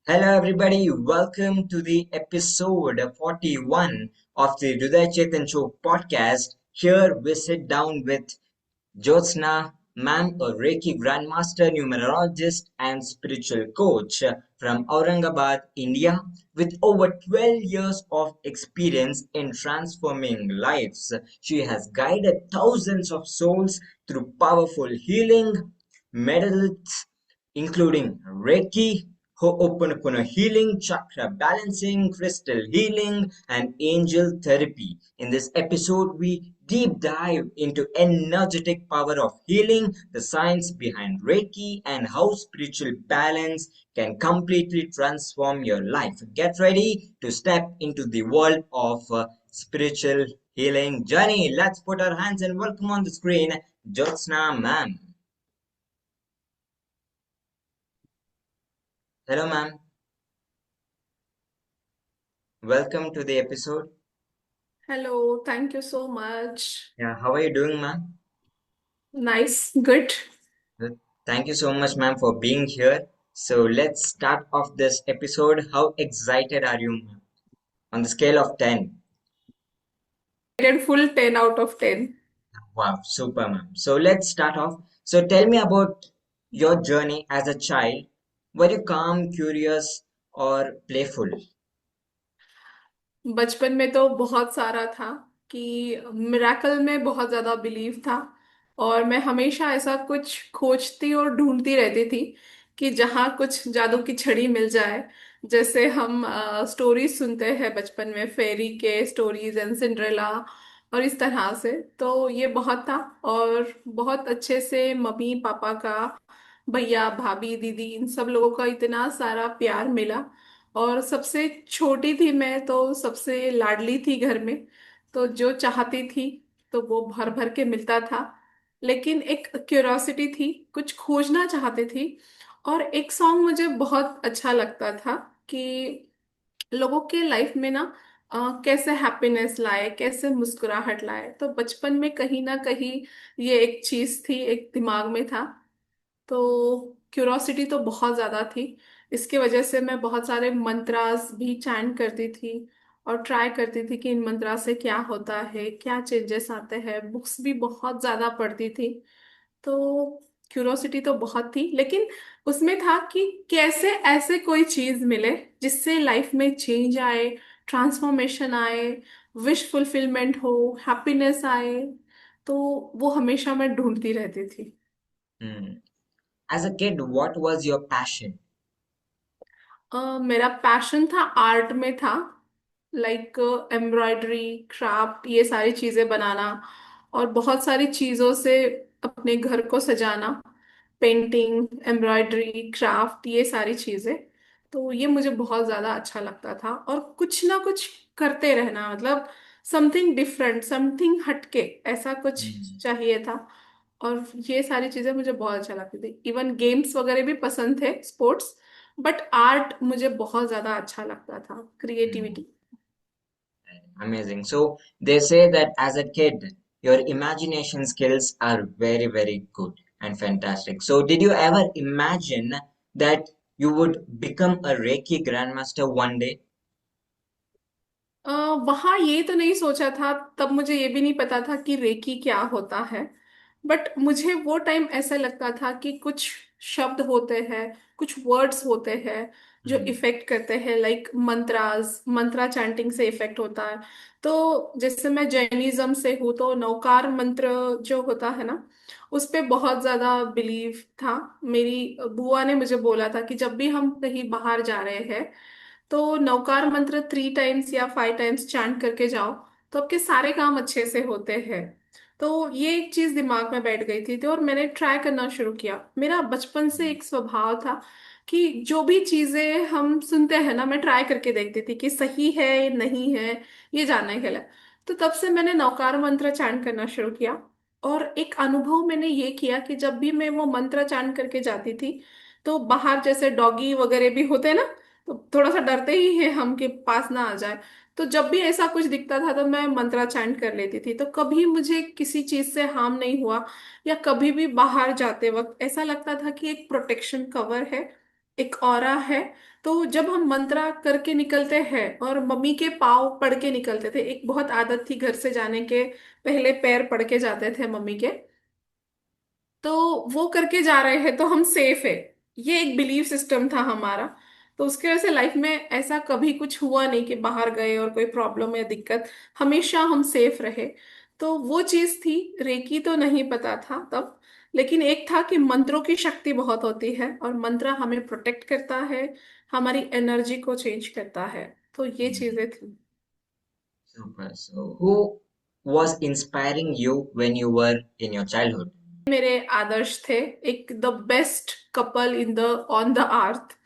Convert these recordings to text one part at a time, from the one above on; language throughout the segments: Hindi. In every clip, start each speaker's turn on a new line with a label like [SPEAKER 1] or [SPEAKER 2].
[SPEAKER 1] Hello, everybody. Welcome to the episode 41 of the Hriday Chetan Show podcast. Here we sit down with Jyotsna, ma'am, a Reiki Grandmaster, numerologist, and spiritual coach from Aurangabad, India, with over 12 years of experience in transforming lives. She has guided thousands of souls through powerful healing methods, including Reiki, Ho'oponopono healing, chakra balancing, crystal healing, and angel therapy. In this episode, we deep dive into energetic power of healing, the science behind Reiki, and how spiritual balance can completely transform your life. Get ready to step into the world of spiritual healing journey. Let's put our hands and welcome on the screen Jyotsna ma'am. Hello ma'am. Welcome to the episode.
[SPEAKER 2] Hello, thank you so much.
[SPEAKER 1] Yeah, how are you doing, ma'am?
[SPEAKER 2] Nice, good.
[SPEAKER 1] Good. Thank you so much, ma'am, for being here. So let's start off this episode. How excited are you, ma'am? On the scale of 10.
[SPEAKER 2] Rated full 10 out of 10.
[SPEAKER 1] Wow, super, ma'am. So let's start off. So tell me about your journey as a child. Were you calm, curious, or playful?
[SPEAKER 2] बचपन में तो बहुत सारा था कि मिराकल में बहुत ज़्यादा बिलीव था और मैं हमेशा ऐसा कुछ खोजती और ढूंढती रहती थी कि जहाँ कुछ जादू की छड़ी मिल जाए। जैसे हम स्टोरीज सुनते हैं बचपन में, फेरी के स्टोरीज एंड सिंड्रेला और इस तरह से। तो ये बहुत था और बहुत अच्छे से मम्मी पापा का, भैया भाभी दीदी, इन सब लोगों का इतना सारा प्यार मिला। और सबसे छोटी थी मैं, तो सबसे लाडली थी घर में। तो जो चाहती थी तो वो भर भर के मिलता था। लेकिन एक क्यूरोसिटी थी, कुछ खोजना चाहती थी। और एक सॉन्ग मुझे बहुत अच्छा लगता था कि लोगों के लाइफ में ना कैसे हैप्पीनेस लाए, कैसे मुस्कुराहट लाए। तो बचपन में कहीं ना कहीं ये एक चीज थी, एक दिमाग में था। तो क्यूरोसिटी तो बहुत ज़्यादा थी। इसकी वजह से मैं बहुत सारे मंत्रास भी चैंट करती थी और ट्राई करती थी कि इन मंत्रा से क्या होता है, क्या चेंजेस आते हैं। बुक्स भी बहुत ज़्यादा पढ़ती थी। तो क्यूरोसिटी तो बहुत थी, लेकिन उसमें था कि कैसे ऐसे कोई चीज़ मिले जिससे लाइफ में चेंज आए, ट्रांसफॉर्मेशन आए, विश फुलफिलमेंट हो, हैप्पीनेस आए। तो वो हमेशा मैं ढूंढती रहती थी।
[SPEAKER 1] Hmm. As a kid, what was your passion?
[SPEAKER 2] मेरा पैशन था, आर्ट में था। लाइक एम्ब्रॉयडरी, क्राफ्ट, ये सारी चीज़ें बनाना और बहुत सारी चीज़ों से अपने घर को सजाना। पेंटिंग, एम्ब्रॉयडरी, क्राफ्ट, ये सारी चीज़ें। तो ये मुझे बहुत ज़्यादा अच्छा लगता था और कुछ ना कुछ करते रहना, मतलब समथिंग डिफरेंट, समथिंग हटके, ऐसा कुछ
[SPEAKER 1] Hmm.
[SPEAKER 2] चाहिए था। और ये सारी चीज़ें मुझे बहुत अच्छा लगती थी। इवन गेम्स वगैरह भी पसंद थे, स्पोर्ट्स। बट आर्ट मुझे बहुत ज्यादा अच्छा लगता था,
[SPEAKER 1] Hmm.
[SPEAKER 2] Creativity.
[SPEAKER 1] Amazing. So they say that as a kid, your imagination skills are very, very good and fantastic. So did you ever imagine that you would become a Reiki Grandmaster one day?
[SPEAKER 2] वहाँ ये तो नहीं सोचा था, तब मुझे ये भी नहीं पता था कि रेकी क्या होता है। बट मुझे वो टाइम ऐसा लगता था कि कुछ शब्द होते हैं, कुछ वर्ड्स होते हैं जो
[SPEAKER 1] Hmm.
[SPEAKER 2] इफेक्ट करते हैं। लाइक मंत्रास, मंत्रा चैंटिंग से इफेक्ट होता है। तो जैसे मैं जैनिज्म से हूँ, तो नौकार मंत्र जो होता है ना, उस पे बहुत ज्यादा बिलीव था। मेरी बुआ ने मुझे बोला था कि जब भी हम कहीं बाहर जा रहे हैं तो नवकार मंत्र 3 टाइम्स या 5 टाइम्स चैंट करके जाओ, तो आपके सारे काम अच्छे से होते हैं। तो ये एक चीज दिमाग में बैठ गई थी और मैंने ट्राई करना शुरू किया। मेरा बचपन से एक स्वभाव था कि जो भी चीजें हम सुनते हैं ना, मैं ट्राई करके देखती थी कि सही है नहीं है, ये जानने के लिए। तो तब से मैंने नवकार मंत्र चैंट करना शुरू किया। और एक अनुभव मैंने ये किया कि जब भी मैं वो मंत्र चैंट करके जाती थी, तो बाहर जैसे डॉगी वगैरह भी होते हैं ना, तो थोड़ा सा डरते ही हैं हम कि पास ना आ जाए। तो जब भी ऐसा कुछ दिखता था तो मैं मंत्रा चैंट कर लेती थी। तो कभी मुझे किसी चीज से हार्म नहीं हुआ, या कभी भी बाहर जाते वक्त ऐसा लगता था कि एक प्रोटेक्शन कवर है एक ऑरा है। तो जब हम मंत्रा करके निकलते हैं, और मम्मी के पाँव पड़ के निकलते थे, एक बहुत आदत थी घर से जाने के पहले पैर पड़ के जाते थे मम्मी के। तो वो करके जा रहे हैं तो हम सेफ है, ये एक बिलीव सिस्टम था हमारा। तो उसके वजह से लाइफ में ऐसा कभी कुछ हुआ नहीं कि बाहर गए और कोई प्रॉब्लम या दिक्कत, हमेशा हम सेफ रहे। तो वो चीज थी। रेकी तो नहीं पता था तब, लेकिन एक था कि मंत्रों की शक्ति बहुत होती है और मंत्र हमें प्रोटेक्ट करता है, हमारी एनर्जी को चेंज करता है। तो ये चीजें थी।
[SPEAKER 1] Super. So, who was inspiring you when you were in your childhood?
[SPEAKER 2] मेरे आदर्श थे, एक the best couple in the on the earth,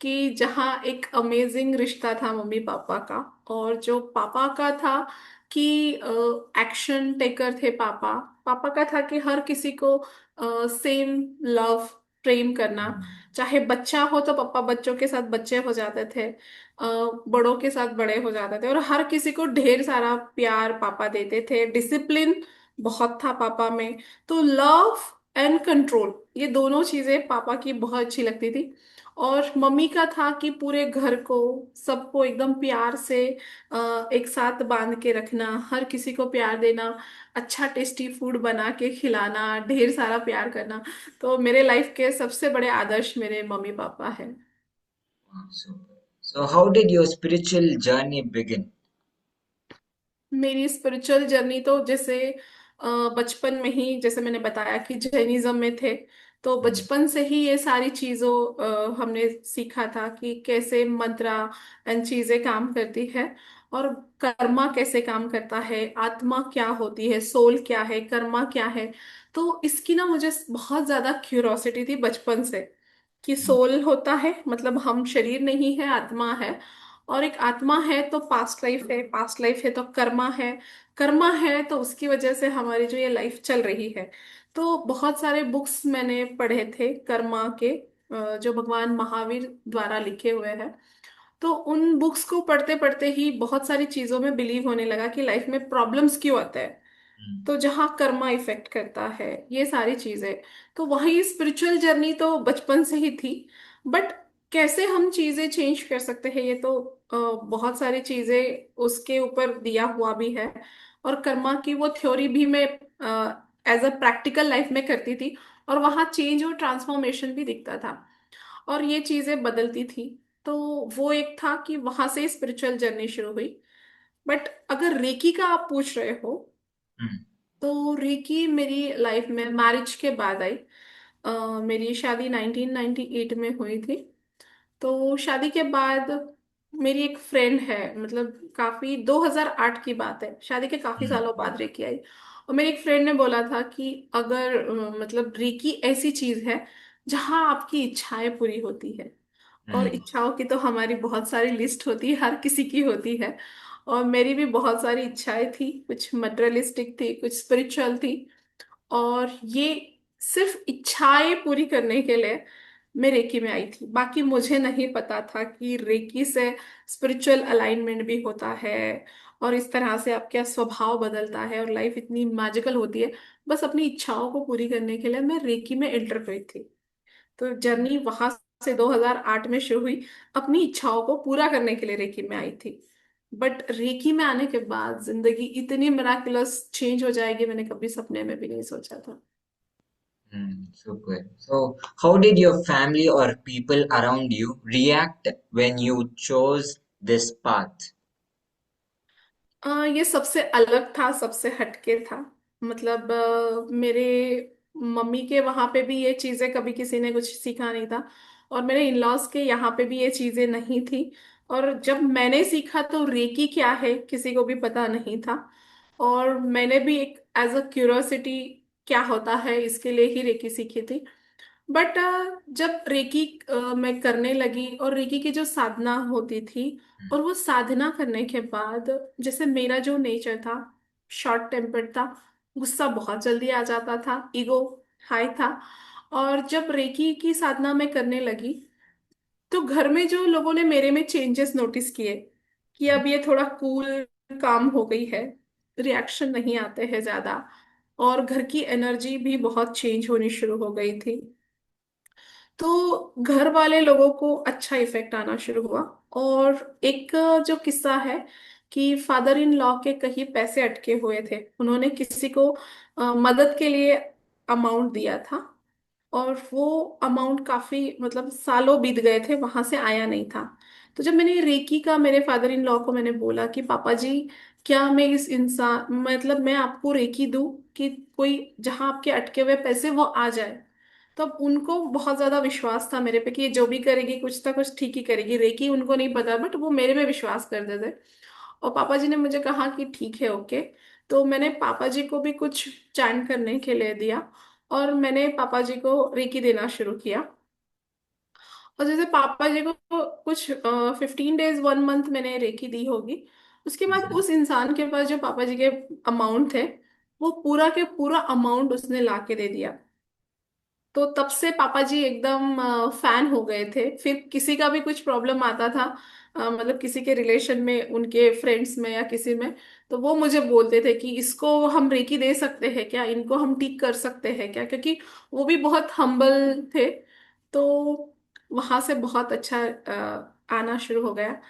[SPEAKER 2] कि जहाँ एक अमेजिंग रिश्ता था मम्मी पापा का। और जो पापा का था कि एक्शन टेकर थे पापा। पापा का था कि हर किसी को सेम लव, प्रेम करना। चाहे बच्चा हो तो पापा बच्चों के साथ बच्चे हो जाते थे, बड़ों के साथ बड़े हो जाते थे, और हर किसी को ढेर सारा प्यार पापा देते थे। डिसिप्लिन बहुत था पापा में। तो लव एंड कंट्रोल, ये दोनों चीजें पापा की बहुत अच्छी लगती थी। और मम्मी का था कि पूरे घर को, सबको एकदम प्यार से एक साथ बांध के रखना, हर किसी को प्यार देना, अच्छा टेस्टी फूड बना के खिलाना, ढेर सारा प्यार करना। तो मेरे लाइफ के सबसे बड़े आदर्श मेरे मम्मी पापा हैं।
[SPEAKER 1] Wow, super. So, how did your spiritual journey begin?
[SPEAKER 2] मेरी स्पिरिचुअल जर्नी तो जैसे बचपन में ही, जैसे मैंने बताया कि जैनिज्म में थे, तो
[SPEAKER 1] Mm,
[SPEAKER 2] बचपन से ही ये सारी चीजों हमने सीखा था कि कैसे मंत्रा एंड चीजें काम करती है, और कर्मा कैसे काम करता है, आत्मा क्या होती है, सोल क्या है, कर्मा क्या है। तो इसकी ना मुझे बहुत ज्यादा क्यूरोसिटी थी बचपन से, कि
[SPEAKER 1] mm,
[SPEAKER 2] सोल होता है मतलब हम शरीर नहीं है, आत्मा है। और एक आत्मा है तो पास्ट लाइफ है, पास्ट लाइफ है तो कर्मा है, कर्मा है तो उसकी वजह से हमारी जो ये लाइफ चल रही है। तो बहुत सारे बुक्स मैंने पढ़े थे कर्मा के, जो भगवान महावीर द्वारा लिखे हुए हैं। तो उन बुक्स को पढ़ते पढ़ते ही बहुत सारी चीजों में बिलीव होने लगा कि लाइफ में प्रॉब्लम्स क्यों आते हैं।
[SPEAKER 1] mm,
[SPEAKER 2] तो जहाँ कर्मा इफेक्ट करता है, ये सारी चीजें। तो वही स्पिरिचुअल जर्नी तो बचपन से ही थी। बट कैसे हम चीजें चेंज कर सकते हैं, ये तो बहुत सारी चीजें उसके ऊपर दिया हुआ भी है। और कर्मा की वो थ्योरी भी मैं एज अ प्रैक्टिकल लाइफ में करती थी, और वहाँ चेंज और ट्रांसफॉर्मेशन भी दिखता था, और ये चीजें बदलती थी। तो वो एक था कि वहां से स्पिरिचुअल जर्नी शुरू हुई। बट अगर रेकी का आप पूछ रहे हो,
[SPEAKER 1] mm,
[SPEAKER 2] तो रेकी मेरी लाइफ में मैरिज के बाद आई। मेरी शादी 1998 में हुई थी। तो शादी के बाद मेरी एक फ्रेंड है, मतलब काफी 2008 की बात है, शादी के काफी
[SPEAKER 1] mm,
[SPEAKER 2] सालों बाद रेकी आई। और मेरी एक फ्रेंड ने बोला था कि अगर मतलब रेकी ऐसी चीज है जहां आपकी इच्छाएं पूरी होती है। और
[SPEAKER 1] mm,
[SPEAKER 2] इच्छाओं की तो हमारी बहुत सारी लिस्ट होती है, हर किसी की होती है। और मेरी भी बहुत सारी इच्छाएं थी, कुछ मटेरियलिस्टिक थी, कुछ स्पिरिचुअल थी। और ये सिर्फ इच्छाएं पूरी करने के लिए मैं रेकी में आई थी। बाकी मुझे नहीं पता था कि रेकी से स्पिरिचुअल अलाइनमेंट भी होता है, और इस तरह से आपका स्वभाव बदलता है और लाइफ इतनी मैजिकल होती है। बस अपनी इच्छाओं को पूरी करने के लिए मैं रेकी में एंटर हुई थी। तो जर्नी वहां से 2008 में शुरू हुई, अपनी इच्छाओं को पूरा करने के लिए रेकी में आई थी। बट रेकी में आने के बाद जिंदगी इतनी मिराकुलस चेंज हो जाएगी, मैंने कभी सपने में भी नहीं सोचा था।
[SPEAKER 1] super. So, how did your family or people around you react when you chose this path?
[SPEAKER 2] ये सबसे अलग था, सबसे हटके था। मतलब मेरे मम्मी के वहां पे भी ये चीजें कभी किसी ने कुछ सीखा नहीं था, और मेरे इन लॉज के यहाँ पे भी ये चीजें नहीं थी। और जब मैंने सीखा तो रेकी क्या है किसी को भी पता नहीं था। और मैंने भी एक एज अ क्यूरियोसिटी, क्या होता है इसके लिए ही रेकी सीखी थी। बट जब रेकी मैं करने लगी, और रेकी की जो साधना होती थी, और वो साधना करने के बाद, जैसे मेरा जो नेचर था, शॉर्ट टेम्पर्ड था, गुस्सा बहुत जल्दी आ जाता था, ईगो हाई था। और जब रेकी की साधना मैं करने लगी, तो घर में जो लोगों ने मेरे में चेंजेस नोटिस किए, कि अब ये थोड़ा कूल काम हो गई है, रिएक्शन नहीं आते हैं ज्यादा, और घर की एनर्जी भी बहुत चेंज होनी शुरू हो गई थी। तो घर वाले लोगों को अच्छा इफेक्ट आना शुरू हुआ। और एक जो किस्सा है कि फादर इन लॉ के कहीं पैसे अटके हुए थे, उन्होंने किसी को मदद के लिए अमाउंट दिया था, और वो अमाउंट काफी मतलब सालों बीत गए थे, वहां से आया नहीं था। तो जब मैंने रेकी का मेरे फादर इन लॉ को मैंने बोला कि पापा जी, क्या मैं इस इंसान मतलब मैं आपको रेकी दूं कि कोई जहां आपके अटके हुए पैसे वो आ जाए। तो अब उनको बहुत ज्यादा विश्वास था मेरे पे कि ये जो भी करेगी कुछ ना कुछ ठीक ही करेगी, रेकी उनको नहीं पता बट वो मेरे पे विश्वास करते थे। और पापा जी ने मुझे कहा कि ठीक है, ओके। तो मैंने पापा जी को भी कुछ चैंट करने के लिए दिया, और मैंने पापा जी को रेकी देना शुरू किया। और जैसे पापा जी को कुछ 15 डेज 1 मंथ मैंने रेकी दी होगी, उसके बाद
[SPEAKER 1] हम्म,
[SPEAKER 2] उस इंसान के पास जो पापा जी के अमाउंट थे, वो पूरा के पूरा अमाउंट उसने ला के दे दिया। तो तब से पापा जी एकदम फैन हो गए थे। फिर किसी का भी कुछ प्रॉब्लम आता था, मतलब किसी के रिलेशन में, उनके फ्रेंड्स में या किसी में, तो वो मुझे बोलते थे कि इसको हम रेकी दे सकते हैं क्या, इनको हम ठीक कर सकते हैं क्या, क्योंकि वो भी बहुत हम्बल थे। तो वहां से बहुत अच्छा आना शुरू हो गया।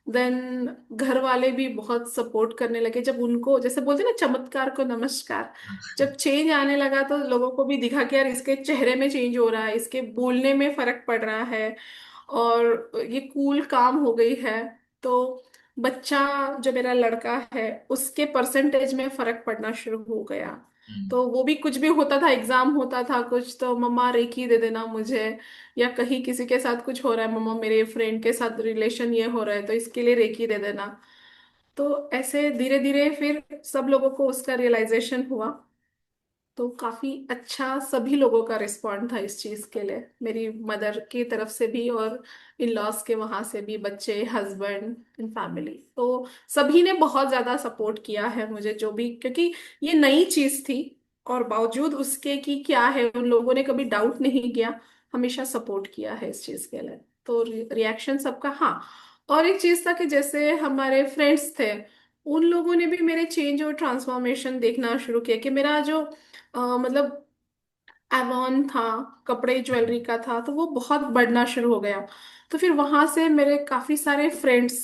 [SPEAKER 2] देन घर वाले भी बहुत सपोर्ट करने लगे, जब उनको जैसे बोलते हैं ना, चमत्कार को नमस्कार। जब चेंज आने लगा तो लोगों को भी दिखा कि यार इसके चेहरे में चेंज हो रहा है, इसके बोलने में फर्क पड़ रहा है, और ये कूल काम हो गई है। तो बच्चा जो मेरा लड़का है, उसके परसेंटेज में फर्क पड़ना शुरू हो गया।
[SPEAKER 1] हम्म,
[SPEAKER 2] तो वो भी कुछ भी होता था, एग्जाम होता था कुछ, तो मम्मा रेकी दे देना मुझे, या कहीं किसी के साथ कुछ हो रहा है, मम्मा मेरे फ्रेंड के साथ रिलेशन ये हो रहा है तो इसके लिए रेकी दे देना। तो ऐसे धीरे धीरे फिर सब लोगों को उसका रियलाइजेशन हुआ। तो काफी अच्छा सभी लोगों का रिस्पॉन्ड था इस चीज के लिए, मेरी मदर की तरफ से भी, और इन लॉज के वहां से भी, बच्चे, हस्बैंड, इन फैमिली। तो सभी ने बहुत ज्यादा सपोर्ट किया है मुझे, जो भी, क्योंकि ये नई चीज थी। और बावजूद उसके कि क्या है, उन लोगों ने कभी डाउट नहीं किया, हमेशा सपोर्ट किया है इस चीज के लिए। तो रिएक्शन सबका, हाँ। और एक चीज था कि जैसे हमारे फ्रेंड्स थे, उन लोगों ने भी मेरे चेंज और ट्रांसफॉर्मेशन देखना शुरू किया, कि मेरा जो मतलब एवॉन था, कपड़े ज्वेलरी का था, तो वो बहुत बढ़ना शुरू हो गया। तो फिर वहां से मेरे काफी सारे फ्रेंड्स,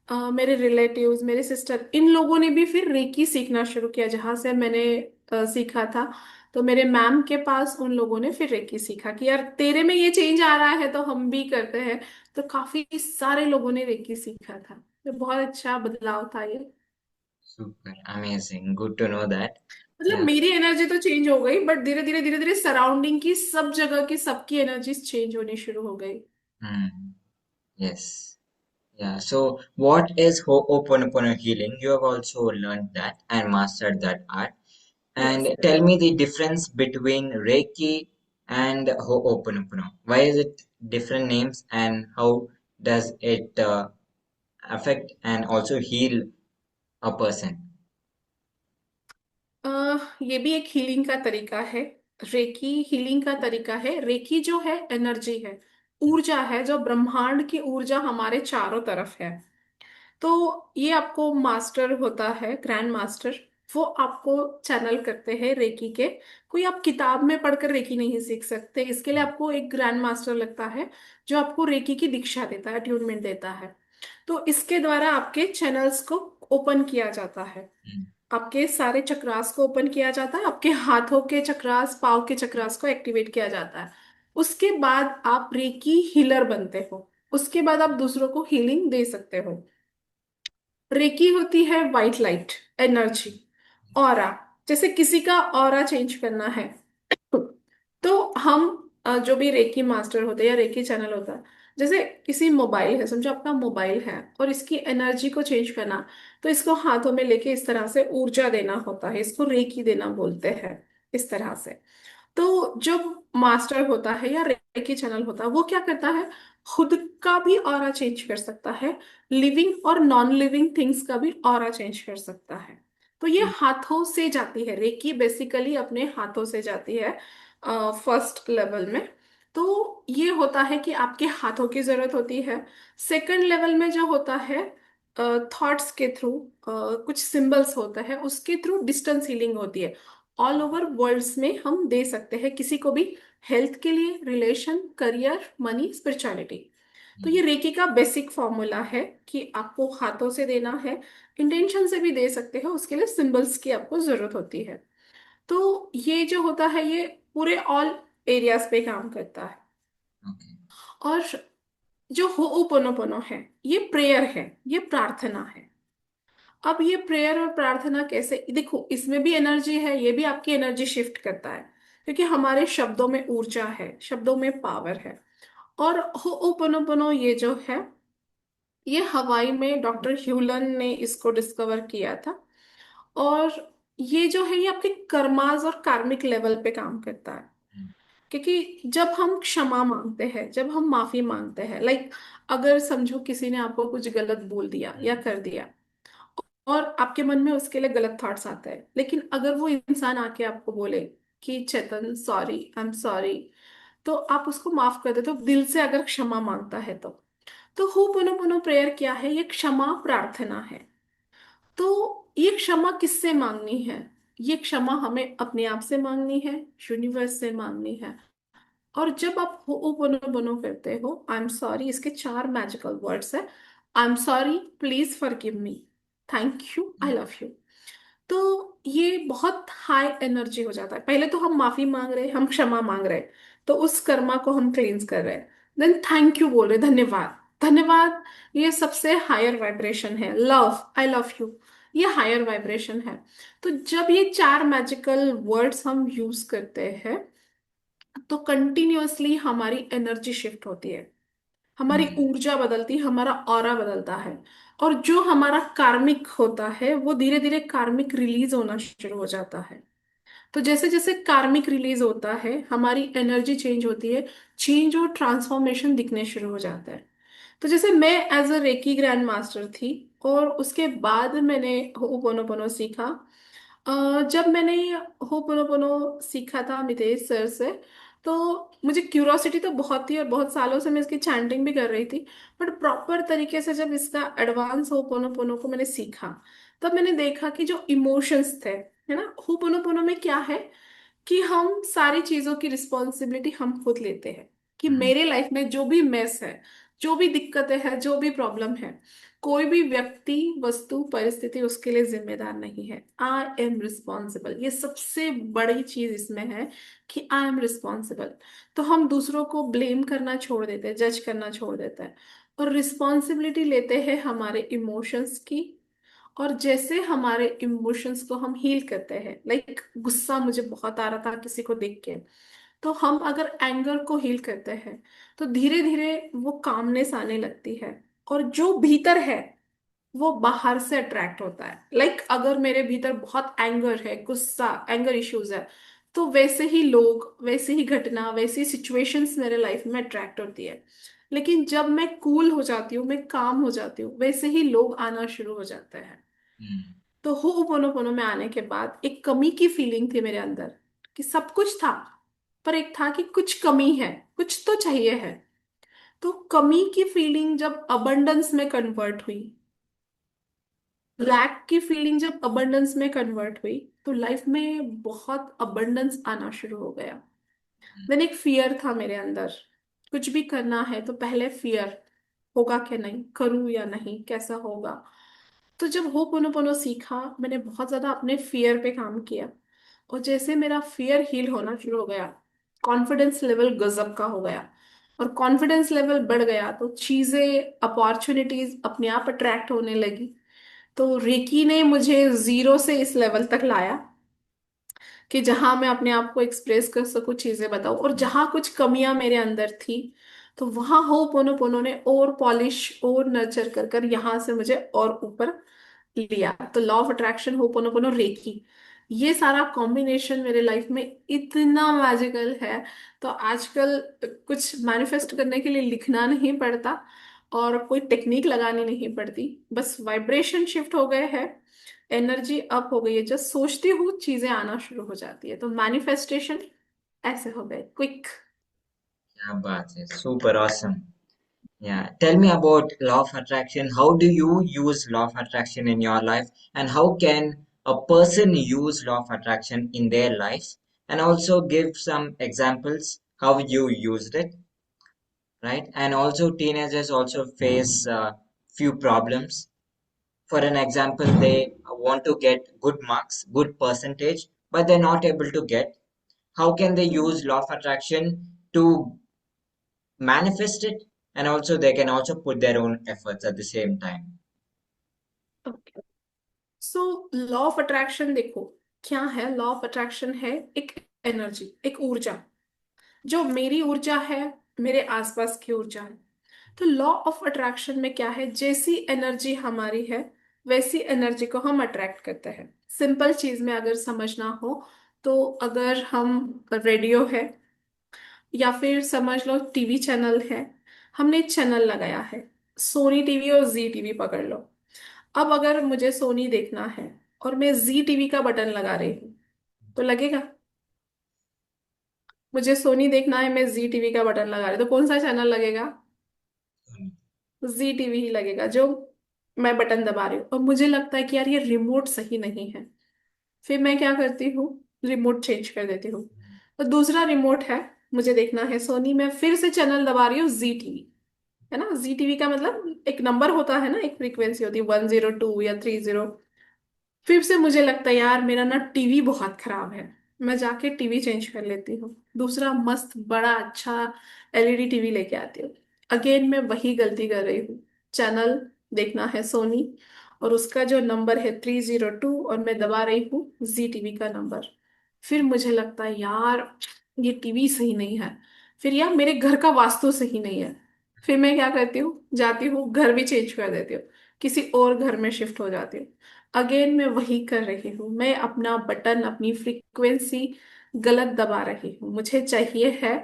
[SPEAKER 2] मेरे रिलेटिव्स, मेरे सिस्टर, इन लोगों ने भी फिर रेकी सीखना शुरू किया, जहां से मैंने सीखा था। तो मेरे मैम के पास उन लोगों ने फिर रेकी सीखा कि यार तेरे में ये चेंज आ रहा है तो हम भी करते हैं। तो काफी सारे लोगों ने रेकी सीखा था, तो बहुत अच्छा बदलाव था ये।
[SPEAKER 1] super amazing, good to know that.
[SPEAKER 2] मतलब
[SPEAKER 1] Yeah.
[SPEAKER 2] मेरी एनर्जी तो चेंज हो गई, बट धीरे धीरे सराउंडिंग की सब जगह की सबकी एनर्जीज चेंज होनी शुरू हो गई।
[SPEAKER 1] Hmm. Yes. Yeah. So, what is Ho'oponopono healing? You have also learned that and mastered that art.
[SPEAKER 2] Yes.
[SPEAKER 1] And tell me the difference between Reiki and Ho'oponopono. Why is it different names, and how does it affect and also heal a person?
[SPEAKER 2] ये भी एक हीलिंग का तरीका है। रेकी हीलिंग का तरीका है। रेकी जो है एनर्जी है, ऊर्जा है, जो ब्रह्मांड की ऊर्जा हमारे चारों तरफ है। तो ये आपको मास्टर होता है, ग्रैंड मास्टर, वो आपको चैनल करते हैं रेकी के। कोई आप किताब में पढ़कर रेकी नहीं सीख सकते, इसके लिए आपको एक ग्रैंड मास्टर लगता है, जो आपको रेकी की दीक्षा देता है, ट्यूनमेंट देता है। तो इसके द्वारा आपके चैनल्स को ओपन किया जाता है,
[SPEAKER 1] Mm,
[SPEAKER 2] आपके सारे चक्रास को ओपन किया जाता है, आपके हाथों के चक्रास, पाव के चक्रास को एक्टिवेट किया जाता है। उसके बाद आप रेकी हीलर बनते हो, उसके बाद आप दूसरों को हीलिंग दे सकते हो। रेकी होती है वाइट लाइट एनर्जी, ऑरा। जैसे किसी का ऑरा चेंज करना है, तो हम जो भी रेकी मास्टर होते हैं या रेकी चैनल होता है, जैसे किसी मोबाइल है, समझो आपका मोबाइल है और इसकी एनर्जी को चेंज करना, तो इसको हाथों में लेके इस तरह से ऊर्जा देना होता है, इसको रेकी देना बोलते हैं, इस तरह से। तो जो मास्टर होता है या रेकी चैनल होता है, वो क्या करता है, खुद का भी ऑरा चेंज कर सकता है, लिविंग और नॉन लिविंग थिंग्स का भी ऑरा चेंज कर सकता है। तो ये हाथों से जाती है, रेकी बेसिकली अपने हाथों से जाती है फर्स्ट लेवल में। तो ये होता है कि आपके हाथों की जरूरत होती है। सेकंड लेवल में जो होता है, थॉट्स के थ्रू, कुछ सिंबल्स होता है, उसके थ्रू डिस्टेंस हीलिंग होती है। ऑल ओवर वर्ल्ड्स में हम दे सकते हैं, किसी को भी हेल्थ के लिए, रिलेशन, करियर, मनी, स्पिरिचुअलिटी। तो ये
[SPEAKER 1] mm,
[SPEAKER 2] रेकी का बेसिक फॉर्मूला है कि आपको हाथों से देना है, इंटेंशन से भी दे सकते हो, उसके लिए सिंबल्स की आपको जरूरत होती है। तो ये जो होता है ये पूरे ऑल एरियाज पे काम करता है।
[SPEAKER 1] okay.
[SPEAKER 2] और जो होओपोनोपोनो है, ये प्रेयर है, ये प्रार्थना है। अब ये प्रेयर और प्रार्थना कैसे, देखो इसमें भी एनर्जी है, ये भी आपकी एनर्जी शिफ्ट करता है, क्योंकि हमारे शब्दों में ऊर्जा है, शब्दों में पावर है। और होओपोनोपोनो ये जो है, ये हवाई में डॉक्टर ह्यूलन ने इसको डिस्कवर किया था। और ये जो है ये आपके कर्मास और कार्मिक लेवल पे काम करता है।
[SPEAKER 1] Mm,
[SPEAKER 2] क्योंकि जब हम क्षमा मांगते हैं, जब हम माफी मांगते हैं, लाइक अगर समझो किसी ने आपको कुछ गलत बोल दिया या
[SPEAKER 1] mm,
[SPEAKER 2] कर दिया, और आपके मन में उसके लिए गलत थॉट्स आते हैं, लेकिन अगर वो इंसान आके आपको बोले कि चेतन सॉरी, आई एम सॉरी, तो आप उसको माफ कर देते हो दिल से, अगर क्षमा मांगता है तो होपोनोपोनो प्रेयर क्या है, ये क्षमा प्रार्थना है। तो ये क्षमा किससे मांगनी है? ये क्षमा हमें अपने आप से मांगनी है, यूनिवर्स से मांगनी है। और जब आप होओपोनोपोनो करते हो, आई एम सॉरी, इसके चार मैजिकल वर्ड्स है। आई am sorry, please forgive me, thank you, I
[SPEAKER 1] mm,
[SPEAKER 2] love you. तो ये बहुत हाई एनर्जी हो जाता है। पहले तो हम माफी मांग रहे हैं, हम क्षमा मांग रहे हैं, तो उस कर्मा को हम क्लींस कर रहे हैं। देन थैंक यू बोल रहे हैं, धन्यवाद, धन्यवाद। ये सबसे हायर वाइब्रेशन है। लव, आई लव यू, ये हायर वाइब्रेशन है। तो जब ये चार मैजिकल वर्ड्स हम यूज करते हैं, तो कंटिन्यूअसली हमारी एनर्जी शिफ्ट होती है, हमारी
[SPEAKER 1] mm,
[SPEAKER 2] ऊर्जा बदलती है, हमारा ऑरा बदलता है। और जो हमारा कार्मिक होता है वो धीरे धीरे कार्मिक रिलीज होना शुरू हो जाता है। तो जैसे जैसे कार्मिक रिलीज होता है, हमारी एनर्जी चेंज होती है, चेंज और ट्रांसफॉर्मेशन दिखने शुरू हो जाता है। तो जैसे मैं as a reiki grand master थी, और उसके बाद मैंने होपोनोपोनो सीखा। जब मैंने होपोनोपोनो सीखा था मितेश सर से, तो मुझे क्यूरोसिटी तो बहुत थी, और बहुत सालों से मैं इसकी चैंटिंग भी कर रही थी। बट प्रॉपर तरीके से जब इसका एडवांस होपोनोपोनो को मैंने सीखा, तब मैंने देखा कि जो इमोशंस थे, है ना, होपोनोपोनो में क्या है कि हम सारी चीजों की रिस्पॉन्सिबिलिटी हम खुद लेते हैं। कि
[SPEAKER 1] mm,
[SPEAKER 2] मेरे लाइफ में जो भी मेस है, जो भी दिक्कतें हैं, जो भी प्रॉब्लम है, कोई भी व्यक्ति, वस्तु, परिस्थिति उसके लिए जिम्मेदार नहीं है। आई एम रिस्पॉन्सिबल, ये सबसे बड़ी चीज इसमें है कि आई एम रिस्पॉन्सिबल। तो हम दूसरों को ब्लेम करना छोड़ देते हैं, जज करना छोड़ देते हैं, और रिस्पॉन्सिबिलिटी लेते हैं हमारे इमोशंस की। और जैसे हमारे इमोशंस को हम हील करते हैं, लाइक गुस्सा मुझे बहुत आ रहा था किसी को देख के, तो हम अगर एंगर को हील करते हैं, तो धीरे धीरे वो कामनेस आने लगती है। और जो भीतर है वो बाहर से अट्रैक्ट होता है। लाइक अगर मेरे भीतर बहुत एंगर है, गुस्सा, एंगर इश्यूज है, तो वैसे ही लोग, वैसे ही घटना, वैसी सिचुएशंस मेरे लाइफ में अट्रैक्ट होती है। लेकिन जब मैं कूल हो जाती हूँ, मैं काम हो जाती हूँ, वैसे ही लोग आना शुरू हो जाते हैं।
[SPEAKER 1] mm,
[SPEAKER 2] तो होओपोनोपोनो में आने के बाद एक कमी की फीलिंग थी मेरे अंदर, कि सब कुछ था, पर एक था कि कुछ कमी है, कुछ तो चाहिए है। तो कमी की फीलिंग जब अबंडेंस में कन्वर्ट हुई, लैक की फीलिंग जब अबंडेंस में कन्वर्ट हुई, तो लाइफ में बहुत अबंडेंस आना शुरू हो गया।
[SPEAKER 1] mm,
[SPEAKER 2] देन एक फियर था मेरे अंदर, कुछ भी करना है तो पहले फियर, होगा क्या, नहीं करूँ या नहीं, कैसा होगा। तो जब होपोनोपोनो सीखा, मैंने बहुत ज्यादा अपने फियर पे काम किया। और जैसे मेरा फियर हील होना शुरू हो गया, कॉन्फिडेंस लेवल गजब का हो गया। और कॉन्फिडेंस लेवल बढ़ गया तो चीजें, अपॉर्चुनिटीज अपने आप अट्रैक्ट होने लगी। तो रेकी ने मुझे जीरो से इस लेवल तक लाया कि जहां मैं अपने आप को एक्सप्रेस कर सकूं, चीजें बताऊं, और
[SPEAKER 1] mm,
[SPEAKER 2] जहां कुछ कमियां मेरे अंदर थी, तो वहां हो पोनो पोनो ने और पॉलिश और नर्चर कर कर यहाँ से मुझे और ऊपर लिया। तो law of attraction, ho'oponopono, reiki, ये सारा कॉम्बिनेशन मेरे लाइफ में इतना मैजिकल है। तो आजकल कुछ मैनिफेस्ट करने के लिए लिखना नहीं पड़ता, और कोई टेक्निक लगानी नहीं पड़ती, बस वाइब्रेशन शिफ्ट हो गए हैं, एनर्जी अप हो गई है, जस्ट सोचती हूँ चीजें आना शुरू हो जाती है। तो मैनिफेस्टेशन ऐसे हो गए, क्विक।
[SPEAKER 1] क्या बात है, super awesome. Yeah, tell me about law of attraction. How do you use law of attraction in your life, and how can a person use law of attraction in their life? And also give some examples how you used it, right? And also teenagers also face few problems. For an example, they want to get good marks, good percentage, but they're not able to get. How can they use law of attraction to manifest it? And also they can also put their own efforts at the same time.
[SPEAKER 2] Okay, so law of attraction देखो क्या है। लॉ ऑफ अट्रैक्शन है एक एनर्जी, एक ऊर्जा। जो मेरी ऊर्जा है, मेरे आसपास की ऊर्जा है। तो लॉ ऑफ अट्रैक्शन में क्या है, जैसी एनर्जी हमारी है वैसी एनर्जी को हम अट्रैक्ट करते हैं। सिंपल चीज में अगर समझना हो तो अगर हम रेडियो है या फिर समझ लो टीवी चैनल है, हमने चैनल लगाया है, सोनी टीवी और जी टीवी पकड़ लो। अब अगर मुझे सोनी देखना है और मैं जी टीवी का बटन लगा रही हूँ तो लगेगा। मुझे सोनी देखना है, मैं जी टीवी का बटन लगा रही हूँ तो कौन सा चैनल लगेगा? जी टीवी ही लगेगा, जो मैं बटन दबा रही हूँ। और मुझे लगता है कि यार ये रिमोट सही नहीं है, फिर मैं क्या करती हूँ, रिमोट चेंज कर देती हूँ। तो दूसरा रिमोट है, मुझे देखना है सोनी, मैं फिर से चैनल दबा रही हूँ जी टीवी। है ना, जी टीवी का मतलब एक नंबर होता है ना, एक फ्रीक्वेंसी होती है 102 या 30। फिर से मुझे लगता है यार मेरा ना टीवी बहुत खराब है, मैं जाके टीवी चेंज कर लेती हूँ, दूसरा मस्त बड़ा अच्छा एलईडी टीवी लेके आती हूँ। अगेन मैं वही गलती कर रही हूँ। चैनल देखना है सोनी और उसका जो नंबर है 302 और मैं दबा रही हूँ जी टीवी का नंबर। फिर मुझे लगता है यार ये टीवी सही नहीं है, फिर यार मेरे घर का वास्तु सही नहीं है। फिर मैं क्या करती हूँ, जाती हूँ घर भी चेंज कर देती हूँ, किसी और घर में शिफ्ट हो जाती हूँ। अगेन मैं वही कर रही हूँ, मैं अपना बटन, अपनी फ्रीक्वेंसी गलत दबा रही हूँ। मुझे चाहिए है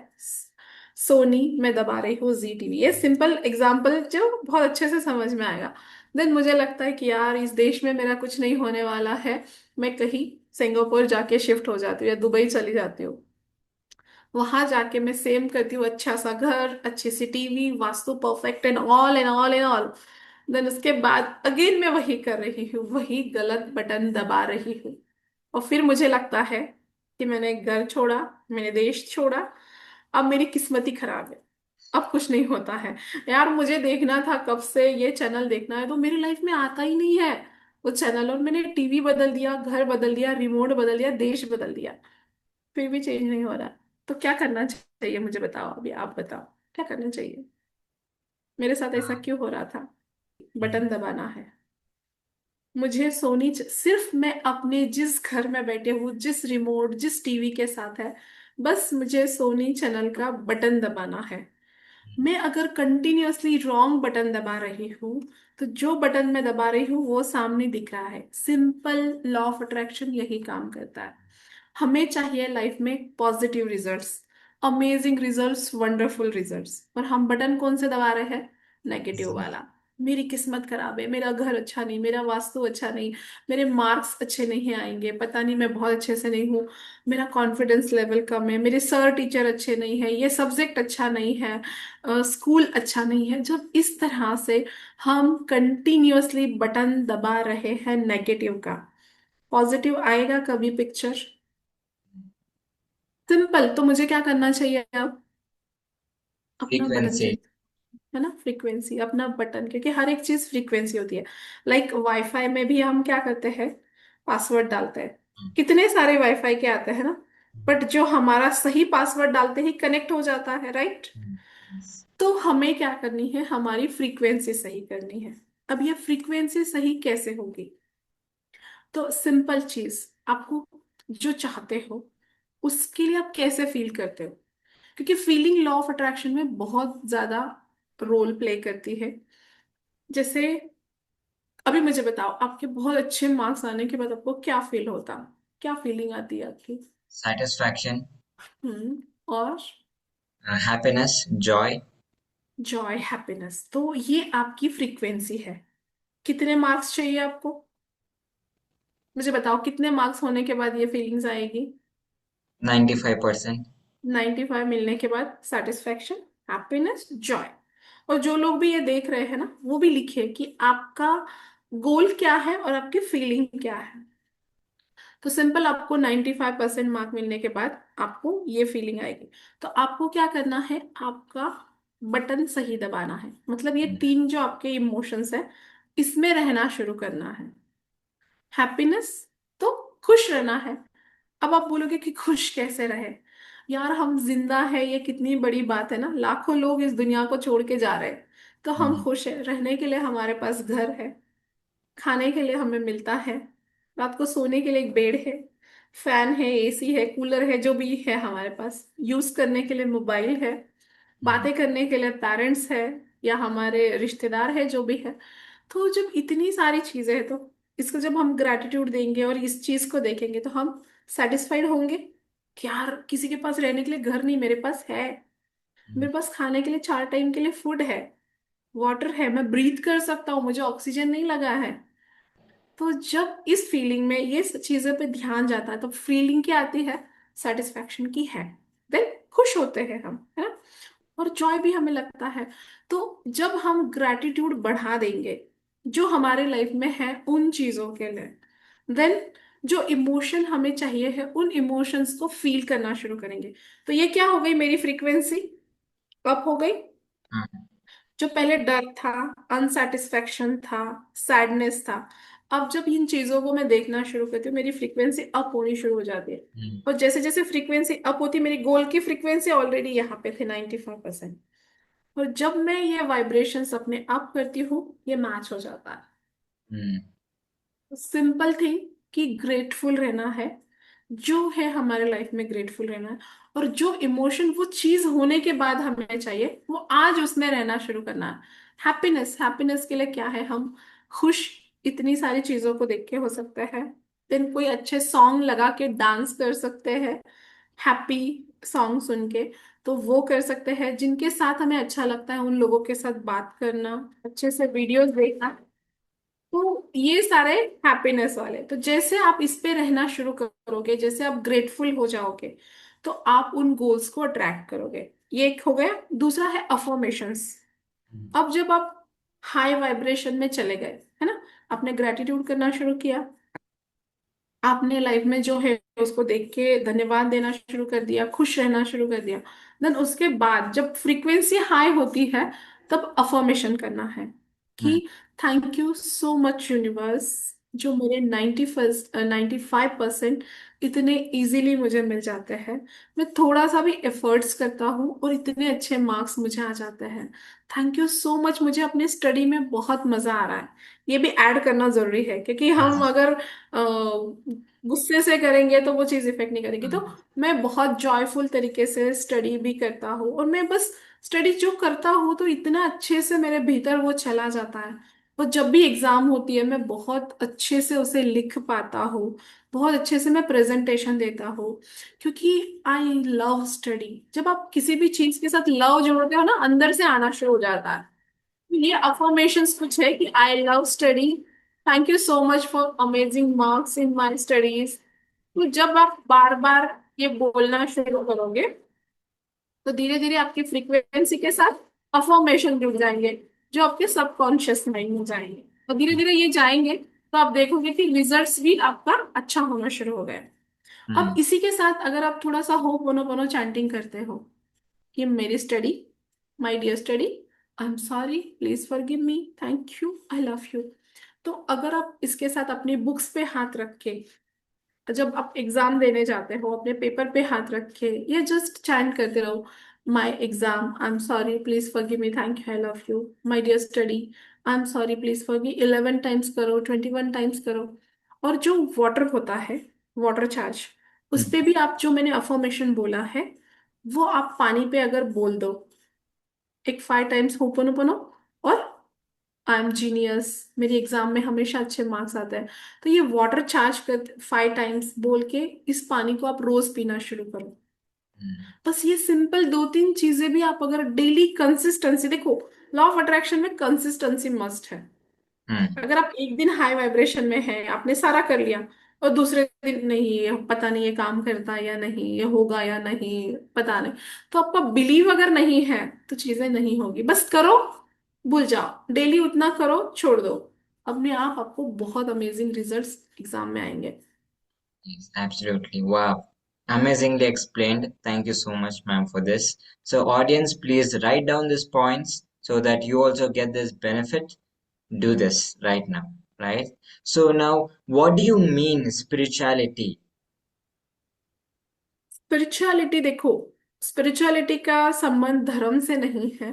[SPEAKER 2] सोनी, मैं दबा रही हूँ जी टीवी। ये सिंपल एग्जांपल जो बहुत अच्छे से समझ में आएगा। देन मुझे लगता है कि यार इस देश में मेरा कुछ नहीं होने वाला है, मैं कहीं सिंगापुर जाके शिफ्ट हो जाती हूँ या दुबई चली जाती हूँ। वहां जाके मैं सेम करती हूँ, अच्छा सा घर, अच्छी सी टीवी, वास्तु perfect and all and all and all. Then उसके बाद अगेन मैं वही कर रही हूँ, वही गलत बटन दबा रही हूँ। और फिर मुझे लगता है कि मैंने घर छोड़ा, मैंने देश छोड़ा, अब मेरी किस्मत ही खराब है, अब कुछ नहीं होता है। यार मुझे देखना था कब से, ये चैनल देखना है तो मेरी लाइफ में आता ही नहीं है वो चैनल, और मैंने टीवी बदल दिया, घर बदल दिया, रिमोट बदल दिया, देश बदल दिया, फिर भी चेंज नहीं हो रहा। तो क्या करना चाहिए मुझे बताओ, अभी आप बताओ क्या करना चाहिए। मेरे साथ ऐसा
[SPEAKER 1] हाँ,
[SPEAKER 2] क्यों हो रहा था? बटन
[SPEAKER 1] हम्म,
[SPEAKER 2] दबाना है मुझे। सिर्फ मैं अपने जिस घर में बैठे हूँ, जिस रिमोट, जिस टीवी के साथ है, बस मुझे सोनी चैनल का बटन दबाना है। मैं अगर कंटिन्यूअसली रॉन्ग बटन दबा रही हूँ तो जो बटन मैं दबा रही हूँ वो सामने दिख रहा है। सिंपल लॉ ऑफ अट्रैक्शन यही काम करता है। हमें चाहिए लाइफ में positive results, amazing results, wonderful results, और हम बटन कौन से दबा रहे हैं? नेगेटिव
[SPEAKER 1] जी,
[SPEAKER 2] वाला। मेरी किस्मत खराब है, मेरा घर अच्छा नहीं, मेरा वास्तु अच्छा नहीं, मेरे मार्क्स अच्छे नहीं आएंगे, पता नहीं मैं बहुत अच्छे से नहीं हूँ, मेरा कॉन्फिडेंस लेवल कम है, मेरे सर टीचर अच्छे नहीं है, ये सब्जेक्ट अच्छा नहीं है, स्कूल अच्छा नहीं है। जब इस तरह से हम कंटिन्यूअसली बटन दबा रहे हैं नेगेटिव का, पॉजिटिव आएगा कभी पिक्चर? सिंपल। तो मुझे क्या करना चाहिए अब? अपना बटन
[SPEAKER 1] फ्रीक्वेंसी।
[SPEAKER 2] चेंज, है ना, फ्रीक्वेंसी, अपना बटन, क्योंकि हर एक चीज फ्रीक्वेंसी होती है। लाइक वाईफाई में भी हम क्या करते हैं, पासवर्ड डालते हैं। कितने सारे वाईफाई के आते हैं ना, बट जो हमारा सही पासवर्ड डालते ही कनेक्ट हो जाता है, राइट? तो हमें क्या करनी है, हमारी फ्रीक्वेंसी सही करनी है। अब ये फ्रीक्वेंसी सही कैसे होगी? तो सिंपल चीज, आपको जो चाहते हो उसके लिए आप कैसे फील करते हो, क्योंकि फीलिंग लॉ ऑफ अट्रैक्शन में बहुत ज्यादा रोल प्ले करती है। जैसे अभी मुझे बताओ, आपके बहुत अच्छे मार्क्स आने के बाद आपको क्या फील होता, क्या फीलिंग आती है आपकी?
[SPEAKER 1] सेटिस्फैक्शन,
[SPEAKER 2] और
[SPEAKER 1] हैप्पीनेस, जॉय।
[SPEAKER 2] Joy, happiness. तो ये आपकी फ्रीक्वेंसी है। कितने मार्क्स चाहिए आपको? मुझे बताओ कितने मार्क्स होने के बाद ये फीलिंग्स आएगी?
[SPEAKER 1] 95%।
[SPEAKER 2] 95 मिलने के बाद सेटिस्फैक्शन, हैप्पीनेस, जॉय। और जो लोग भी ये देख रहे हैं ना, वो भी लिखे कि आपका गोल क्या है और आपकी फीलिंग क्या है। तो सिंपल आपको 95% मार्क मिलने के बाद आपको ये फीलिंग आएगी। तो आपको क्या करना है, आपका बटन सही दबाना है, मतलब ये
[SPEAKER 1] हम्म,
[SPEAKER 2] तीन जो आपके इमोशंस है इसमें रहना शुरू करना है। हैप्पीनेस, तो खुश रहना है। अब आप बोलोगे कि खुश कैसे रहे, यार हम जिंदा है ये कितनी बड़ी बात है ना, लाखों लोग इस दुनिया को छोड़ के जा रहे हैं, तो हम
[SPEAKER 1] हम्म,
[SPEAKER 2] खुश हैं, रहने के लिए हमारे पास घर है, खाने के लिए हमें मिलता है, रात को सोने के लिए एक बेड है, फैन है, एसी है, कूलर है, जो भी है हमारे पास, यूज करने के लिए मोबाइल है,
[SPEAKER 1] हम्म,
[SPEAKER 2] बातें करने के लिए पेरेंट्स है या हमारे रिश्तेदार है जो भी है। तो जब इतनी सारी चीजें हैं तो इसको जब हम ग्रैटिट्यूड देंगे और इस चीज को देखेंगे तो हम सेटिस्फाइड होंगे कि यार किसी के पास रहने के लिए घर नहीं, मेरे पास है,
[SPEAKER 1] हम्म,
[SPEAKER 2] मेरे पास खाने के लिए 4 टाइम के लिए फूड है, वाटर है, मैं ब्रीथ कर सकता हूँ, मुझे ऑक्सीजन नहीं लगा है। तो जब इस फीलिंग में ये चीजों पे ध्यान जाता है तो फीलिंग क्या आती है, सेटिस्फैक्शन की है। देन खुश होते हैं हम, है ना, और जॉय भी हमें लगता है। तो जब हम ग्रैटिट्यूड बढ़ा देंगे जो हमारे लाइफ में है उन चीजों के लिए, देन जो इमोशन हमें चाहिए है उन इमोशंस को फील करना शुरू करेंगे। तो ये क्या हो गई, मेरी फ्रीक्वेंसी अप हो गई।
[SPEAKER 1] हाँ,
[SPEAKER 2] जो पहले डर था, अनसेटिस्फैक्शन था, सैडनेस था, अब जब इन चीजों को मैं देखना शुरू करती हूँ मेरी फ्रीक्वेंसी अप होनी शुरू हो जाती है।
[SPEAKER 1] हम्म,
[SPEAKER 2] और जैसे जैसे फ्रीक्वेंसी अप होती है, मेरी गोल की फ्रीक्वेंसी ऑलरेडी यहाँ पे थी 95%, और जब मैं ये वाइब्रेशंस अपने अप करती हूँ ये मैच हो जाता है।
[SPEAKER 1] हम्म,
[SPEAKER 2] सिंपल थिंग कि ग्रेटफुल रहना है, जो है हमारे लाइफ में ग्रेटफुल रहना है, और जो इमोशन वो चीज होने के बाद हमें चाहिए वो आज उसमें रहना शुरू करना है। हैप्पीनेस, हैप्पीनेस के लिए क्या है, हम खुश इतनी सारी चीजों को देख के हो सकते हैं, देन कोई अच्छे सॉन्ग लगा के डांस कर सकते हैं, हैप्पी सॉन्ग सुन के, तो वो कर सकते हैं, जिनके साथ हमें अच्छा लगता है उन लोगों के साथ बात करना, अच्छे से वीडियोस देखना। तो ये सारे हैप्पीनेस वाले, तो जैसे आप इस पे रहना शुरू करोगे, जैसे आप ग्रेटफुल हो जाओगे तो आप उन गोल्स को अट्रैक्ट करोगे। ये एक हो गया। दूसरा है अफर्मेशंस।
[SPEAKER 1] हम्म,
[SPEAKER 2] अब जब आप हाई वाइब्रेशन में चले गए, है ना, आपने ग्रेटिट्यूड करना शुरू किया, आपने लाइफ में जो है उसको देख के धन्यवाद देना शुरू कर दिया, खुश रहना शुरू कर दिया, देन उसके बाद जब फ्रीक्वेंसी हाई होती है तब अफर्मेशन करना है
[SPEAKER 1] हम्म,
[SPEAKER 2] कि thank you so much universe, जो मेरे 95% इतने इजीली मुझे मिल जाते हैं, मैं थोड़ा सा भी एफर्ट्स करता हूँ और इतने अच्छे मार्क्स मुझे आ जाते हैं। थैंक यू सो मच, मुझे अपनी स्टडी में बहुत मजा आ रहा है। ये भी ऐड करना जरूरी है क्योंकि हम
[SPEAKER 1] हाँ,
[SPEAKER 2] अगर गुस्से से करेंगे तो वो चीज इफेक्ट नहीं करेगी। तो
[SPEAKER 1] हम्म,
[SPEAKER 2] मैं बहुत जॉयफुल तरीके से स्टडी भी करता हूँ, और मैं बस स्टडी जो करता हूँ तो इतना अच्छे से मेरे भीतर वो चला जाता है। और जब भी एग्जाम होती है मैं बहुत अच्छे से उसे लिख पाता हूँ, बहुत अच्छे से मैं प्रेजेंटेशन देता हूँ, क्योंकि आई लव स्टडी। जब आप किसी भी चीज के साथ लव जोड़ते हो ना, अंदर से आना शुरू हो जाता है। ये अफर्मेशंस कुछ है कि I love study, thank you so much for amazing marks in my studies. तो जब आप बार बार ये बोलना शुरू करोगे तो धीरे धीरे आपकी फ्रीक्वेंसी के साथ अफर्मेशन जुड़ जाएंगे जो आपके सबकॉन्शियस माइंड में जाएंगे, और धीरे धीरे ये जाएंगे तो आप देखोगे कि रिजल्ट्स भी आपका अच्छा होना शुरू हो गया। अब
[SPEAKER 1] हम्म,
[SPEAKER 2] इसी के साथ अगर आप थोड़ा सा होपोनोपोनो चैंटिंग करते हो कि मेरी study, my dear study, I am sorry, please forgive me, thank you, I love you, तो अगर आप इसके साथ अपनी बुक्स पे हाथ रख के जब आप एग्जाम देने जाते हो अपने पेपर पे हाथ रख के ये जस्ट चैंट करते रहो, my exam, I am sorry, please forgive me, thank you, I love you, my dear study, I am sorry, please forgive, 11 times करो, 21 टाइम्स करो। और जो वाटर होता है, वाटर चार्ज, उस
[SPEAKER 1] हम्म,
[SPEAKER 2] पे भी आप जो मैंने अफर्मेशन बोला है वो आप पानी पे अगर बोल दो एक 5 टाइम्स होपोनोपोनो, और आई एम जीनियस, मेरी एग्जाम में हमेशा अच्छे मार्क्स आते हैं, तो ये वाटर चार्ज कर 5 टाइम्स बोल के इस पानी को आप रोज पीना शुरू करो।
[SPEAKER 1] हम्म,
[SPEAKER 2] बस ये सिंपल 2-3 चीजें भी आप अगर डेली कंसिस्टेंसी, देखो लॉ ऑफ अट्रैक्शन में कंसिस्टेंसी मस्ट है।
[SPEAKER 1] हम्म,
[SPEAKER 2] अगर आप एक दिन हाई वाइब्रेशन में हैं, आपने सारा कर लिया, और दूसरे दिन नहीं, ये पता नहीं ये काम करता है या नहीं, ये होगा या नहीं, पता नहीं, तो आपका बिलीव अगर नहीं है तो चीजें नहीं होगी। बस करो, भूल जाओ, डेली उतना करो, छोड़ दो, अपने आप आपको बहुत अमेजिंग रिजल्ट्स एग्जाम में आएंगे।
[SPEAKER 1] Yes, absolutely. Wow. Amazingly explained. Thank you so much, ma'am, for this. So, audience, please write down these points so that you also get this benefit. Do this right now, right? So, now, what do you mean spirituality?
[SPEAKER 2] Spirituality देखो, स्पिरिचुअलिटी का संबंध धर्म से नहीं है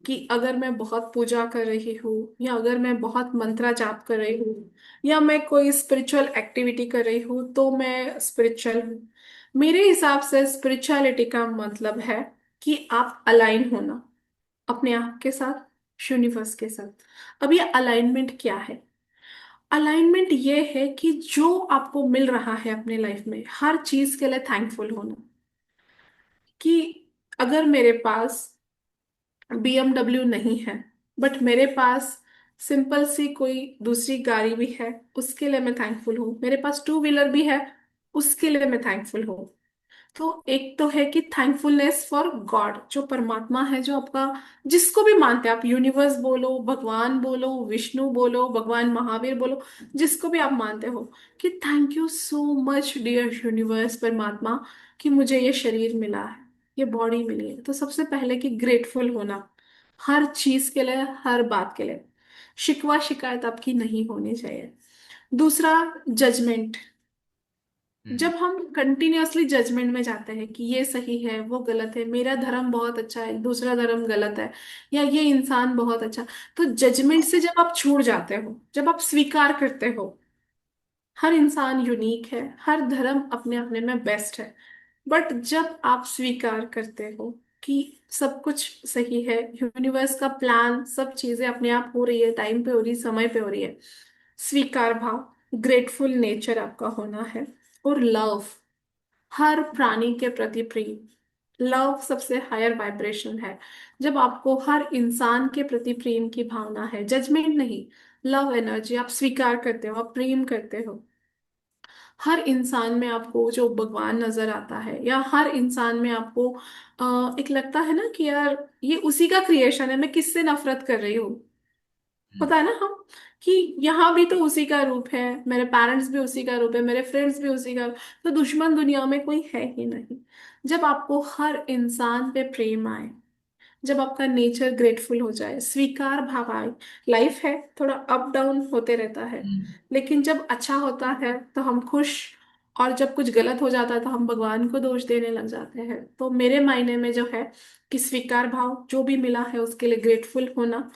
[SPEAKER 2] कि अगर मैं बहुत पूजा कर रही हूँ या अगर मैं बहुत मंत्रा जाप कर रही हूँ या मैं कोई स्पिरिचुअल एक्टिविटी कर रही हूँ तो मैं स्पिरिचुअल हूँ। मेरे हिसाब से स्पिरिचुअलिटी का मतलब है कि आप अलाइन होना अपने आप के साथ, यूनिवर्स के साथ। अब ये अलाइनमेंट क्या है? अलाइनमेंट ये है कि जो आपको मिल रहा है अपने लाइफ में हर चीज के लिए थैंकफुल होना। कि अगर मेरे पास BMW नहीं है बट मेरे पास सिंपल सी कोई दूसरी गाड़ी भी है, उसके लिए मैं थैंकफुल हूँ। मेरे पास टू व्हीलर भी है, उसके लिए मैं थैंकफुल हूँ। तो एक तो है कि थैंकफुलनेस फॉर गॉड, जो परमात्मा है, जो आपका, जिसको भी मानते हैं आप, यूनिवर्स बोलो, भगवान बोलो, विष्णु बोलो, भगवान महावीर बोलो, जिसको भी आप मानते हो, कि thank you so much dear universe, परमात्मा, कि मुझे ये शरीर मिला है, ये बॉडी मिली है। तो सबसे पहले कि ग्रेटफुल होना हर चीज के लिए, हर बात के लिए। शिकवा शिकायत आपकी नहीं होनी चाहिए। दूसरा, जजमेंट।
[SPEAKER 1] Hmm.
[SPEAKER 2] जब हम कंटिन्यूअसली जजमेंट में जाते हैं कि ये सही है वो गलत है, मेरा धर्म बहुत अच्छा है दूसरा धर्म गलत है, या ये इंसान बहुत अच्छा, तो जजमेंट से जब आप छूट जाते हो, जब आप स्वीकार करते हो हर इंसान यूनिक है, हर धर्म अपने अपने में बेस्ट है, बट जब आप स्वीकार करते हो कि सब कुछ सही है, यूनिवर्स का प्लान, सब चीजें अपने आप हो रही है, टाइम पे हो रही है, समय पे हो रही है, स्वीकार भाव, ग्रेटफुल नेचर आपका होना है। और लव, हर प्राणी के प्रति प्रेम। लव सबसे हायर वाइब्रेशन है। जब आपको हर इंसान के प्रति प्रेम की भावना है, जजमेंट नहीं, लव एनर्जी, आप स्वीकार करते हो, आप प्रेम करते हो, हर इंसान में आपको जो भगवान नजर आता है, या हर इंसान में आपको एक लगता है ना कि यार ये उसी का क्रिएशन है, मैं किससे नफरत कर रही हूँ।
[SPEAKER 1] Hmm.
[SPEAKER 2] होता है ना हम, कि यहाँ भी तो उसी का रूप है, मेरे पेरेंट्स भी उसी का रूप है, मेरे फ्रेंड्स भी उसी का, तो दुश्मन दुनिया में कोई है ही नहीं। जब आपको हर इंसान पे प्रेम आए, जब आपका नेचर ग्रेटफुल हो जाए, स्वीकार भाव आए, लाइफ है, थोड़ा अप डाउन होते रहता है,
[SPEAKER 1] Hmm.
[SPEAKER 2] लेकिन जब अच्छा होता है तो हम खुश, और जब कुछ गलत हो जाता है तो हम भगवान को दोष देने लग जाते हैं। तो मेरे मायने में जो है कि स्वीकार भाव, जो भी मिला है उसके लिए ग्रेटफुल होना।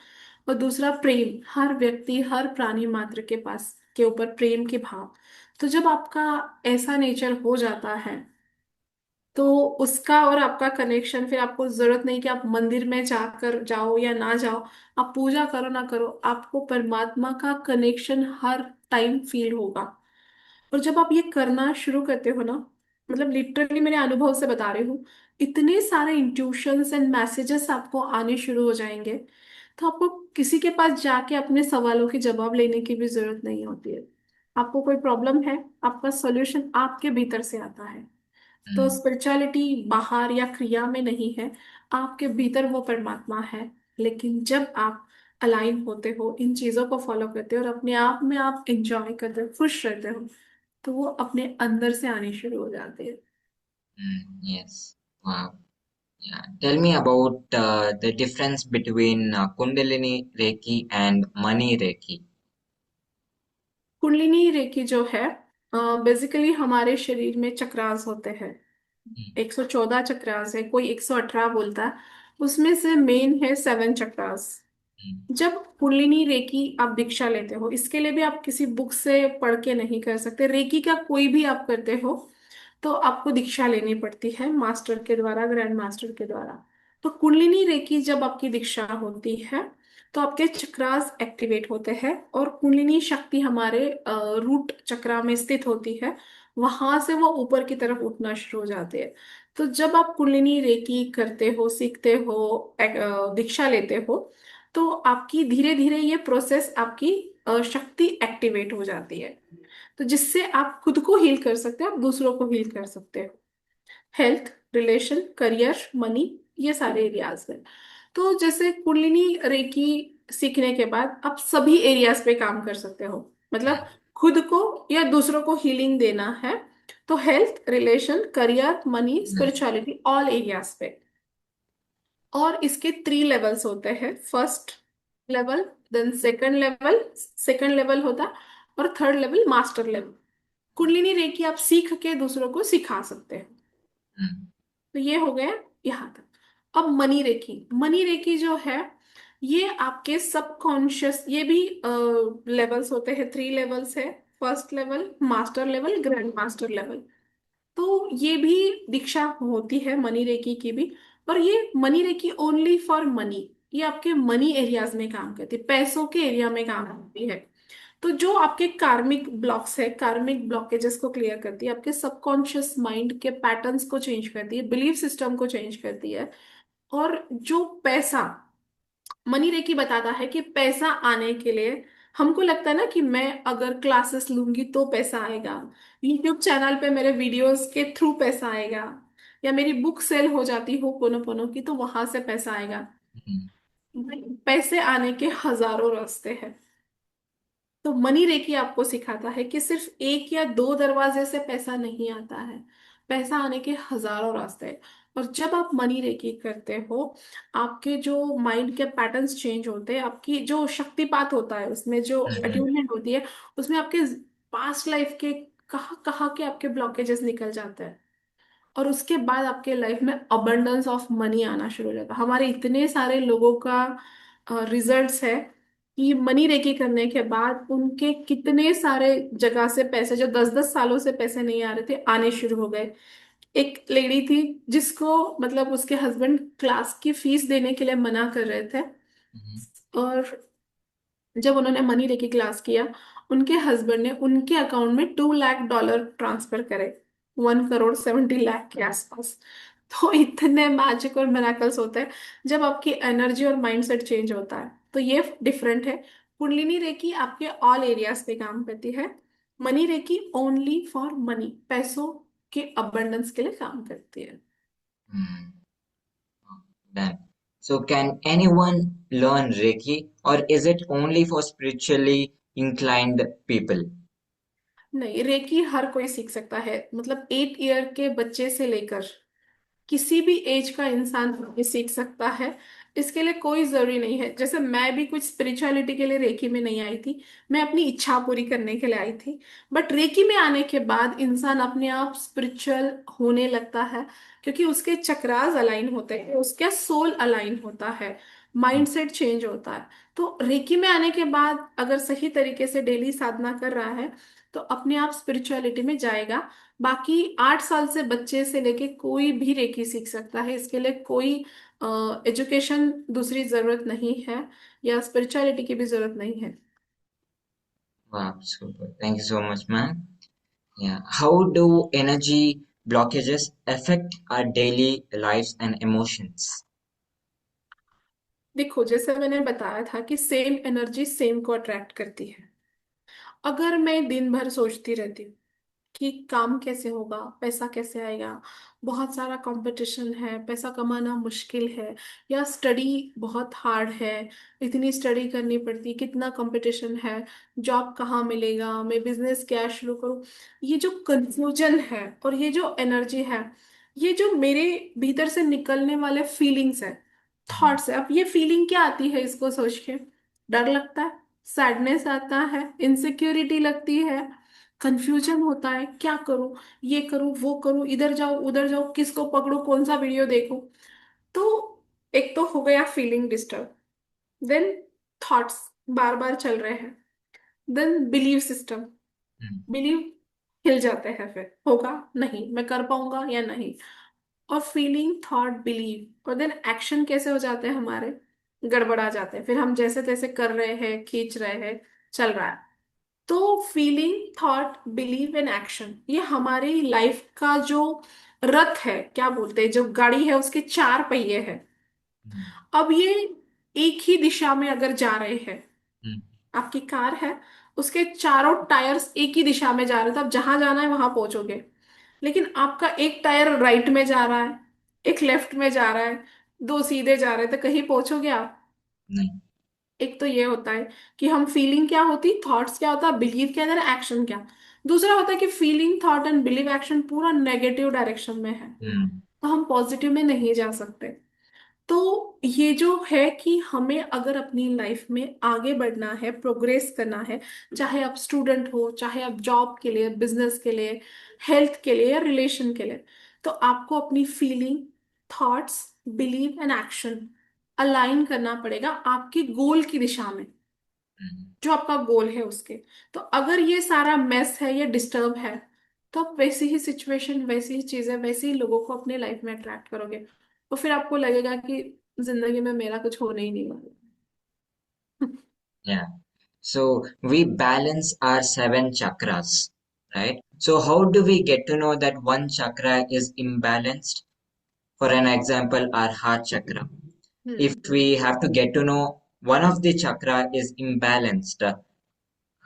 [SPEAKER 2] और दूसरा, प्रेम, हर व्यक्ति, हर प्राणी मात्र के पास के ऊपर प्रेम के भाव। तो जब आपका ऐसा नेचर हो जाता है तो उसका और आपका कनेक्शन, फिर आपको जरूरत नहीं कि आप मंदिर में जाकर जाओ या ना जाओ, आप पूजा करो ना करो, आपको परमात्मा का कनेक्शन हर टाइम फील होगा। और जब आप ये करना शुरू करते हो ना, मतलब लिटरली मेरे अनुभव से बता रही हूँ, इतने सारे इंट्यूशंस एंड मैसेजेस आपको आने शुरू हो जाएंगे, तो आपको किसी के पास जाके अपने सवालों के जवाब लेने की भी जरूरत नहीं होती है। आपको कोई प्रॉब्लम है, आपका सॉल्यूशन आपके भीतर से आता है। तो
[SPEAKER 1] Hmm.
[SPEAKER 2] स्पिरिचुअलिटी बाहर या क्रिया में नहीं है, आपके भीतर वो परमात्मा है। लेकिन जब आप अलाइन होते हो, इन चीजों को फॉलो करते हो और अपने आप में आप एंजॉय करते हो, खुश रहते हो, तो वो अपने अंदर से आने शुरू हो जाते हैं।
[SPEAKER 1] Hmm. Yes. Wow. Yeah. Tell me about the difference between Kundalini Reiki and Mani Reiki.
[SPEAKER 2] Kundalini reiki जो है, बेसिकली हमारे शरीर में चक्रास होते हैं।
[SPEAKER 1] Hmm.
[SPEAKER 2] 114 चक्रास है, कोई 118 बोलता है, उसमें से मेन है 7 चक्रास।
[SPEAKER 1] Hmm.
[SPEAKER 2] जब कुंडलिनी रेकी आप दीक्षा लेते हो, इसके लिए भी आप किसी बुक से पढ़ के नहीं कर सकते, रेकी का कोई भी आप करते हो तो आपको दीक्षा लेनी पड़ती है मास्टर के द्वारा, ग्रैंड मास्टर के द्वारा। तो कुंडलिनी रेकी जब आपकी दीक्षा होती है तो आपके चक्रास एक्टिवेट होते हैं, और कुंडलिनी शक्ति हमारे रूट चक्रा में स्थित होती है, वहां से वो ऊपर की तरफ उठना शुरू हो जाते हैं। तो जब आप कुंडलिनी रेकी करते हो, सीखते हो, दीक्षा लेते हो, तो आपकी धीरे धीरे ये प्रोसेस, आपकी शक्ति एक्टिवेट हो जाती है। तो जिससे आप खुद को हील कर सकते हो, आप दूसरों को हील कर सकते हो, हेल्थ, रिलेशन, करियर, मनी, ये सारे एरियाज में। तो जैसे कुंडलिनी रेकी सीखने के बाद आप सभी एरियाज पे काम कर सकते हो, मतलब खुद को या दूसरों को हीलिंग देना है, तो health, relation, career, money, spirituality, all areas पे। और इसके 3 लेवल्स होते हैं। First level, then second level होता है, और third level master level. Kundalini reiki आप सीख के दूसरों को सिखा सकते हैं।
[SPEAKER 1] हम्म,
[SPEAKER 2] तो ये हो गया यहाँ तक। अब मनी रेकी, मनी रेकी जो है, ये आपके सबकॉन्शियस, ये भी लेवल्स होते हैं, 3 लेवल्स है। First level, master level, grand master level. तो ये भी दीक्षा होती है मनी रेकी की भी। और ये money Reiki only for money, ये आपके मनी एरियाज में काम करती है, पैसों के एरिया में काम करती है। तो जो आपके कार्मिक ब्लॉक्स है, कार्मिक ब्लॉकेजेस को क्लियर करती है, आपके सबकॉन्शियस माइंड के पैटर्न्स को चेंज करती है, बिलीफ सिस्टम को चेंज करती है। और जो पैसा, मनी रेकी बताता है कि पैसा आने के लिए, हमको लगता है ना कि मैं अगर क्लासेस लूंगी तो पैसा आएगा, यूट्यूब चैनल पे मेरे वीडियोस के थ्रू पैसा आएगा, या मेरी बुक सेल हो जाती हो कोनो कोनो की तो वहां से पैसा आएगा।
[SPEAKER 1] हम्म,
[SPEAKER 2] पैसे आने के हजारों रास्ते हैं। तो मनी रेकी आपको सिखाता है कि सिर्फ एक या दो दरवाजे से पैसा नहीं आता है, पैसा आने के हजारों रास्ते हैं। और जब आप मनी रेकी करते हो, आपके जो माइंड के पैटर्न्स चेंज होते हैं, आपकी जो शक्तिपात होता है उसमें जो
[SPEAKER 1] हम्म,
[SPEAKER 2] अट्यूनमेंट होती है, उसमें आपके पास्ट लाइफ के कहाँ कहाँ के आपके ब्लॉकेजेस निकल जाते हैं। और उसके बाद आपके लाइफ में अबंडेंस ऑफ मनी आना शुरू हो जाता है। हमारे इतने सारे लोगों का रिजल्ट्स है कि मनी रेकी करने के बाद उनके कितने सारे जगह से पैसे, जो 10-10 सालों से पैसे नहीं आ रहे थे, आने शुरू हो गए। एक लेडी थी जिसको, मतलब उसके हस्बैंड क्लास की फीस देने के लिए मना कर रहे थे,
[SPEAKER 1] हम्म,
[SPEAKER 2] और जब उन्होंने मनी लेके क्लास किया, उनके हस्बैंड ने उनके अकाउंट में $2 लाख ट्रांसफर करे, 1 करोड़ 70 लाख के आसपास। तो इतने मैजिक और मिराकल्स होते हैं जब आपकी एनर्जी और माइंडसेट चेंज होता है। तो ये डिफरेंट है। कुंडलिनी रेकी आपके ऑल एरियाज पे काम करती है। Money Reiki only for money, पैसों के अबंडेंस के लिए काम करती है।
[SPEAKER 1] Hmm, done. So, can anyone learn Reiki, or is it only for spiritually inclined people?
[SPEAKER 2] नहीं, रेकी हर कोई सीख सकता है, मतलब 8 ईयर के बच्चे से लेकर किसी भी एज का इंसान ये सीख सकता है। इसके लिए कोई जरूरी नहीं है। जैसे मैं भी कुछ स्पिरिचुअलिटी के लिए रेकी में नहीं आई थी, मैं अपनी इच्छा पूरी करने के लिए आई थी। बट रेकी में आने के बाद इंसान अपने आप स्पिरिचुअल होने लगता है, क्योंकि उसके चक्रास अलाइन होते हैं, उसका सोल अलाइन होता है, माइंडसेट चेंज होता है। तो रेकी में आने के बाद अगर सही तरीके से डेली साधना कर रहा है तो अपने आप स्पिरिचुअलिटी में जाएगा। बाकी 8 साल से बच्चे से लेके कोई भी रेकी सीख सकता है, इसके लिए कोई एजुकेशन दूसरी जरूरत नहीं है, या स्पिरिचुअलिटी की भी जरूरत नहीं है।
[SPEAKER 1] Wow, super. Thank you so much, man. Yeah. How do energy blockages affect our daily lives and emotions?
[SPEAKER 2] देखो, जैसे मैंने बताया था कि सेम एनर्जी सेम को अट्रैक्ट करती है। अगर मैं दिन भर सोचती रहती हूँ कि काम कैसे होगा, पैसा कैसे आएगा, बहुत सारा कंपटीशन है, पैसा कमाना मुश्किल है, या स्टडी बहुत हार्ड है, इतनी स्टडी करनी पड़ती, कितना कंपटीशन है, जॉब कहाँ मिलेगा, मैं बिजनेस क्या शुरू करूँ, ये जो कंफ्यूजन है और ये जो एनर्जी है, ये जो मेरे भीतर से निकलने वाले फीलिंग्स है, थॉट्स है। अब ये फीलिंग क्या आती है इसको सोच के? डर लगता है, सैडनेस आता है, इनसिक्योरिटी लगती है, कंफ्यूजन होता है, क्या करूं, ये करूं वो करूं, इधर जाऊं उधर जाऊं, किसको पकड़ूं, कौन सा वीडियो देखूं। तो एक तो हो गया फीलिंग डिस्टर्ब, देन थॉट्स बार बार चल रहे हैं, then belief system,
[SPEAKER 1] Hmm.
[SPEAKER 2] Belief हिल जाते हैं, फिर होगा नहीं, मैं कर पाऊंगा या नहीं। और फीलिंग, थॉट, बिलीव, और देन एक्शन कैसे हो जाते हैं हमारे, गड़बड़ा जाते हैं, फिर हम जैसे तैसे कर रहे हैं, खींच रहे हैं, चल रहा है। तो feeling, thought, believe and action, ये हमारी लाइफ का जो रथ है, क्या बोलते हैं, जो गाड़ी है उसके 4 पहिए हैं।
[SPEAKER 1] Hmm.
[SPEAKER 2] अब ये एक ही दिशा में अगर जा रहे हैं,
[SPEAKER 1] Hmm.
[SPEAKER 2] आपकी कार है, उसके चारों टायर्स एक ही दिशा में जा रहे हैं, तो आप जहां जाना है वहां पहुंचोगे। लेकिन आपका एक टायर राइट में जा रहा है, एक लेफ्ट में जा रहा है, दो सीधे जा रहे हैं, तो कहीं पहुंचोगे आप?
[SPEAKER 1] नहीं.
[SPEAKER 2] एक तो ये होता है कि हम फीलिंग क्या होती, थॉट्स क्या होता, बिलीव क्या है, एक्शन क्या। दूसरा होता है कि feeling, thought and believe action पूरा नेगेटिव डायरेक्शन में है,
[SPEAKER 1] हम्म।
[SPEAKER 2] तो हम पॉजिटिव में नहीं जा सकते। तो ये जो है कि हमें अगर अपनी लाइफ में आगे बढ़ना है, प्रोग्रेस करना है, चाहे आप स्टूडेंट हो, चाहे आप जॉब के लिए, बिजनेस के लिए, हेल्थ के लिए या रिलेशन के लिए, तो आपको अपनी feeling, thoughts, believe and action align करना पड़ेगा आपके गोल की दिशा में,
[SPEAKER 1] हम्म।
[SPEAKER 2] जो आपका गोल है उसके। तो अगर ये सारा मेस है, ये डिस्टर्ब है, तो आप वैसी ही सिचुएशन, वैसी ही चीजें, वैसे ही लोगों को अपने लाइफ में अट्रैक्ट करोगे, तो फिर आपको लगेगा कि जिंदगी में मेरा कुछ होने ही नहीं वाला।
[SPEAKER 1] Yeah. So we balance our seven chakras, right? So how do we get to know that one chakra is imbalanced? For an example, our heart chakra. If
[SPEAKER 2] hmm.
[SPEAKER 1] we have to get to know one of the chakra is imbalanced,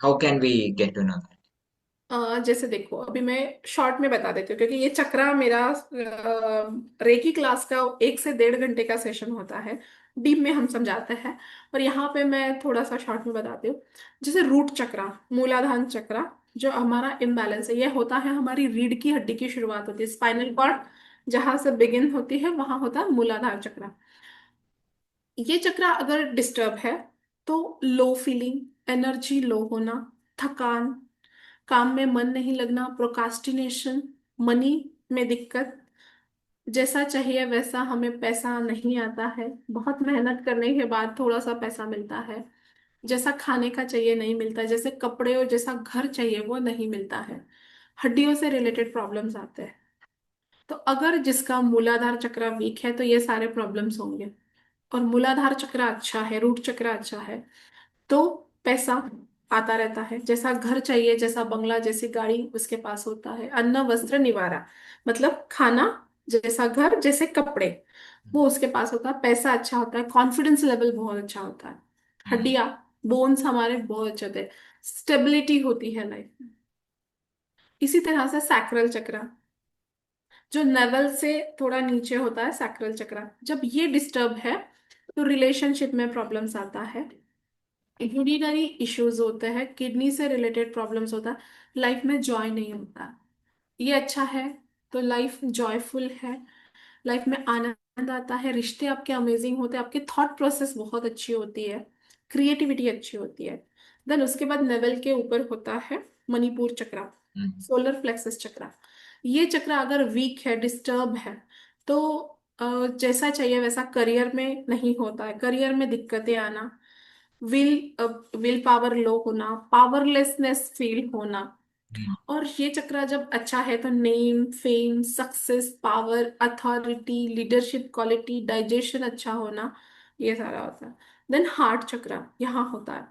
[SPEAKER 1] how can we get to know that?
[SPEAKER 2] जैसे देखो, अभी मैं शॉर्ट में बता देती हूँ, क्योंकि ये चक्रा मेरा रेकी क्लास का 1 से 1.5 घंटे का सेशन होता है, डीप में हम समझाते हैं। और यहाँ पे मैं थोड़ा सा शॉर्ट में बताती हूँ। जैसे रूट चक्रा, मूलाधार चक्रा, जो हमारा इम्बैलेंस है, ये होता है हमारी रीढ़ की हड्डी की शुरुआत होती है, स्पाइनल कॉर्ड जहां से बिगिन होती है, वहां होता है मूलाधार चक्रा। ये चक्र अगर डिस्टर्ब है, तो लो फीलिंग, एनर्जी लो होना, थकान, काम में मन नहीं लगना, प्रोकास्टिनेशन, मनी में दिक्कत, जैसा चाहिए वैसा हमें पैसा नहीं आता है, बहुत मेहनत करने के बाद थोड़ा सा पैसा मिलता है, जैसा खाने का चाहिए नहीं मिलता, जैसे कपड़े और जैसा घर चाहिए वो नहीं मिलता है, हड्डियों से रिलेटेड प्रॉब्लम्स आते हैं। तो अगर जिसका मूलाधार चक्र वीक है, तो ये सारे प्रॉब्लम्स होंगे। और मूलाधार चक्र अच्छा है, रूट चक्र अच्छा है, तो पैसा आता रहता है, जैसा घर चाहिए, जैसा बंगला, जैसी गाड़ी उसके पास होता है, अन्न वस्त्र निवारा, मतलब खाना, जैसा घर, जैसे कपड़े, वो उसके पास होता है, पैसा अच्छा होता है, कॉन्फिडेंस लेवल बहुत अच्छा होता है,
[SPEAKER 1] Hmm.
[SPEAKER 2] हड्डियां, बोन्स हमारे बहुत अच्छे होते हैं, स्टेबिलिटी होती है लाइफ में। इसी तरह से सैक्रल चक्र, जो नेवल से थोड़ा नीचे होता है, सैक्रल चक्र, जब ये डिस्टर्ब है, तो रिलेशनशिप में प्रॉब्लम्स आता है, यूरिनरी इश्यूज होते हैं, किडनी से रिलेटेड प्रॉब्लम्स होता है, लाइफ में जॉय नहीं होता। ये अच्छा है, तो लाइफ जॉयफुल है, लाइफ में आनंद आता है, रिश्ते आपके अमेजिंग होते हैं, आपके थॉट प्रोसेस बहुत अच्छी होती है, क्रिएटिविटी अच्छी होती है। देन उसके बाद लेवल के ऊपर होता है मणिपुर चक्र,
[SPEAKER 1] Hmm.
[SPEAKER 2] सोलर प्लेक्सस चक्र। ये चक्र अगर वीक है, डिस्टर्ब है, तो जैसा चाहिए वैसा करियर में नहीं होता है, करियर में दिक्कतें आना, विल पावर लो होना, पावरलेसनेस फील होना।
[SPEAKER 1] Hmm.
[SPEAKER 2] और ये चक्र जब अच्छा है, तो name, fame, success, power, authority, leadership quality, digestion अच्छा होना, ये सारा होता है। देन हार्ट चक्र यहाँ होता है,